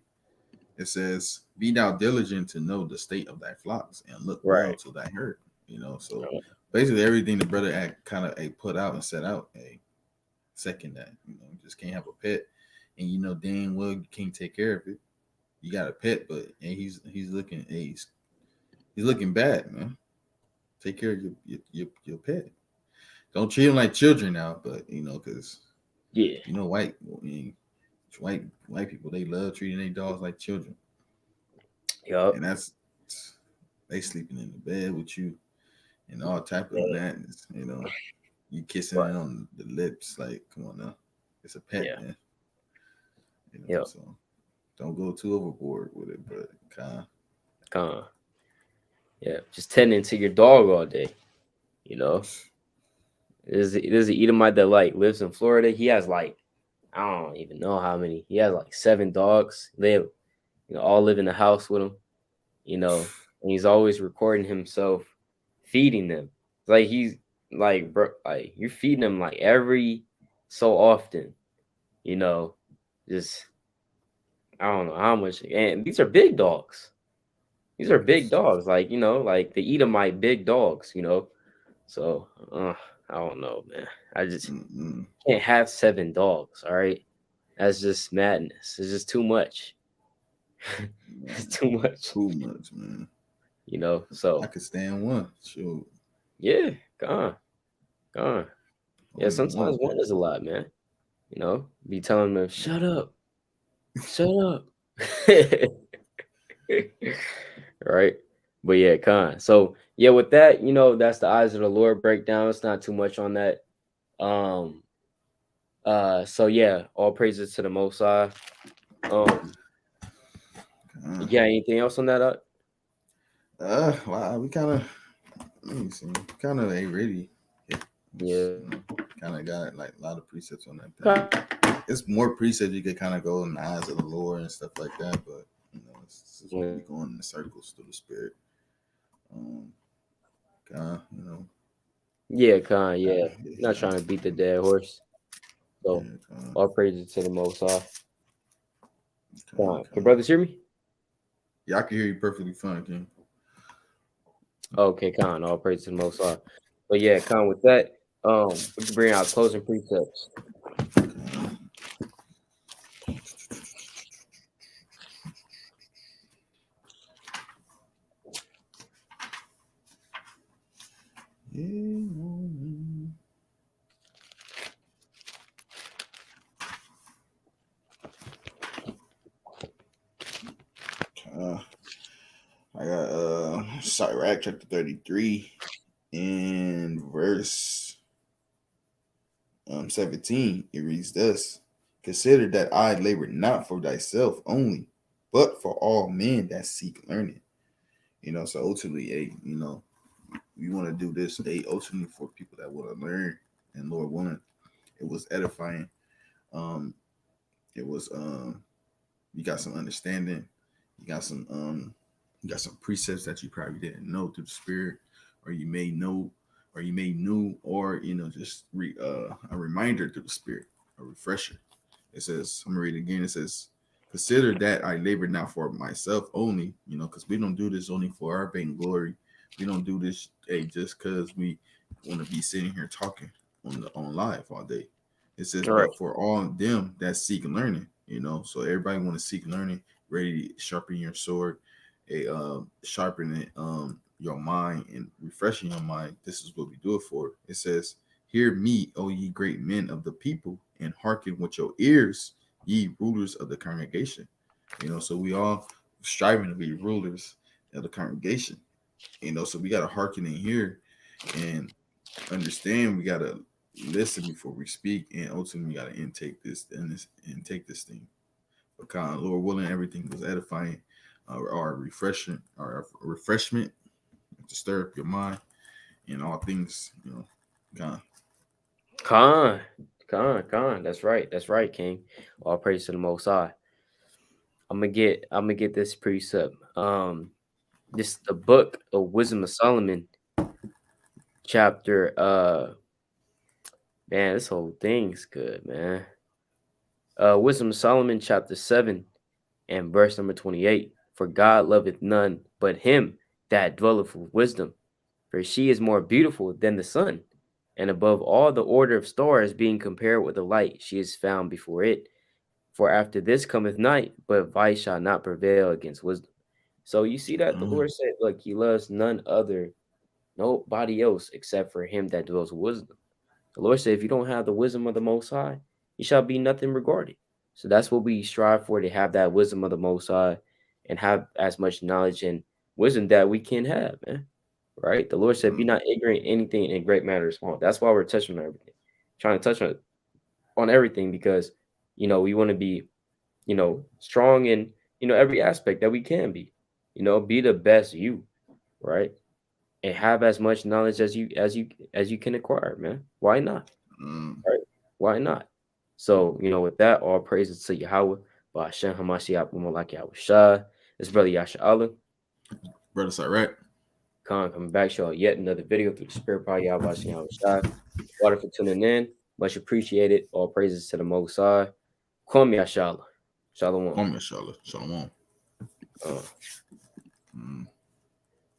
[SPEAKER 2] It says, "Be thou diligent to know the state of thy flocks, and look well
[SPEAKER 1] Right.
[SPEAKER 2] to thy herd." So basically everything the brother had kind of put out and set out a second that you just can't have a pet, and dang well you can't take care of it. You got a pet, but he's looking he's looking bad, man. Take care of your pet. Don't treat them like children now, but because
[SPEAKER 1] Yeah.
[SPEAKER 2] white white people, they love treating their dogs like children,
[SPEAKER 1] Yup.
[SPEAKER 2] and that's They sleeping in the bed with you and all type of
[SPEAKER 1] Yeah,
[SPEAKER 2] madness. You kissing
[SPEAKER 1] right.
[SPEAKER 2] it on the lips. Like, come on now, it's a pet,
[SPEAKER 1] Yeah,
[SPEAKER 2] man.
[SPEAKER 1] yeah,
[SPEAKER 2] So don't go too overboard with it, but kind.
[SPEAKER 1] con. Yeah, just tending to your dog all day. You know, there's an Edomite that like lives in Florida. He has like I don't even know how many. He has like 7 dogs. They all live in the house with him. And he's always recording himself feeding them. It's like he's like, bro, like you're feeding them like every so often. You know, just I don't know how much. And these are big dogs. These are big dogs. Like like the Edomite big dogs. So I don't know, man. I just
[SPEAKER 2] Mm-mm.
[SPEAKER 1] can't have 7 dogs. All right, that's just madness. It's just too much. It's
[SPEAKER 2] Man,
[SPEAKER 1] too much.
[SPEAKER 2] too much, man. I
[SPEAKER 1] So
[SPEAKER 2] could stand one. Sure,
[SPEAKER 1] yeah, gone, gone. Yeah,
[SPEAKER 2] only one
[SPEAKER 1] sometimes one
[SPEAKER 2] pet.
[SPEAKER 1] is a lot, man. Be telling them, shut up, shut up. Right. But yeah, Khan. So yeah, with that, that's the eyes of the Lord breakdown. It's not too much on that. Um, so yeah, all praises to the Most High. Um, you
[SPEAKER 2] Uh,
[SPEAKER 1] got anything else on that?
[SPEAKER 2] wow, we kind of, let me see, kind of ain't really. It's,
[SPEAKER 1] Yeah.
[SPEAKER 2] kind of got like a lot of precepts on that
[SPEAKER 1] Khan.
[SPEAKER 2] thing. It's more precepts you could kind of go in the eyes of the Lord and stuff like that, but it's just we going in circles through the spirit. Um, God,
[SPEAKER 1] Yeah, Khan.
[SPEAKER 2] God,
[SPEAKER 1] Yeah. Not
[SPEAKER 2] yeah,
[SPEAKER 1] trying to beat the dead horse. So
[SPEAKER 2] yeah, God,
[SPEAKER 1] all praises to the Most High.
[SPEAKER 2] God,
[SPEAKER 1] Can
[SPEAKER 2] God.
[SPEAKER 1] brothers hear me?
[SPEAKER 2] Yeah, I can hear you perfectly fine, King.
[SPEAKER 1] Okay, Khan. All praise to the Most High. But yeah, Khan. With that, we can bring out closing precepts.
[SPEAKER 2] Yeah, uh, I got Sirach chapter 33 and verse 17. It reads thus: Consider that I labor not for thyself only, but for all men that seek learning. So ultimately, we want to do this, ultimately for people that want to learn, and Lord willing, it was edifying. Um, it was you got some understanding, you got some precepts that you probably didn't know through the spirit, or you may know, or you may knew, or just a reminder through the spirit, a refresher. It says, I'm gonna read it again. It says, consider that I labor not for myself only, because we don't do this only for our vainglory. We don't do this, just because we want to be sitting here talking on live all day. It says,
[SPEAKER 1] All right.
[SPEAKER 2] but for all them that seek learning, so everybody want to seek learning, ready to sharpen your sword, sharpening your mind and refreshing your mind. This is what we do it for. It says, hear me, O ye great men of the people, and hearken with your ears, ye rulers of the congregation. So we all striving to be rulers of the congregation. So we got to hearken and hear and understand. We got to listen before we speak, and ultimately we got to intake this thing. But kind of, Lord willing, everything was edifying, our refreshment, to stir up your mind and all things. Kind of.
[SPEAKER 1] Khan. Khan. That's right. That's right, King. All praise to the Most High. I'm gonna get this precept. This the book of Wisdom of Solomon, chapter. Man, this whole thing's good, man. Wisdom of Solomon, chapter 7, and verse number 28. For God loveth none but him that dwelleth with wisdom, for she is more beautiful than the sun, and above all the order of stars being compared with the light, she is found before it. For after this cometh night, but vice shall not prevail against wisdom. So you see that the Lord said, look, he loves none other, nobody else except for him that dwells with wisdom. The Lord said, if you don't have the wisdom of the Most High, you shall be nothing regarded. So that's what we strive for, to have that wisdom of the Most High and have as much knowledge and wisdom that we can have, man. Right? The Lord said, "Be not ignorant anything in great matters small." That's why we're touching on everything, trying to touch on everything because we want to be strong in every aspect that we can be. Be the best you, right? And have as much knowledge as you can acquire, man. Why not?
[SPEAKER 2] Mm.
[SPEAKER 1] Right? Why not? So, with that, all praises to Yahweh, by Hashem Hamashiach, Malak Yahweh Shah. This brother Yasha Allah.
[SPEAKER 2] Brother Sirach.
[SPEAKER 1] Khan coming back, show yet another video through the spirit power Yahweh Hashem Yahweh Shah. Water for tuning in. Much appreciated. All praises to the Most High. Kwame Yasha Allah. Shalom.
[SPEAKER 2] Kwame Shalom. Shalom.
[SPEAKER 1] Uh,
[SPEAKER 2] Mm.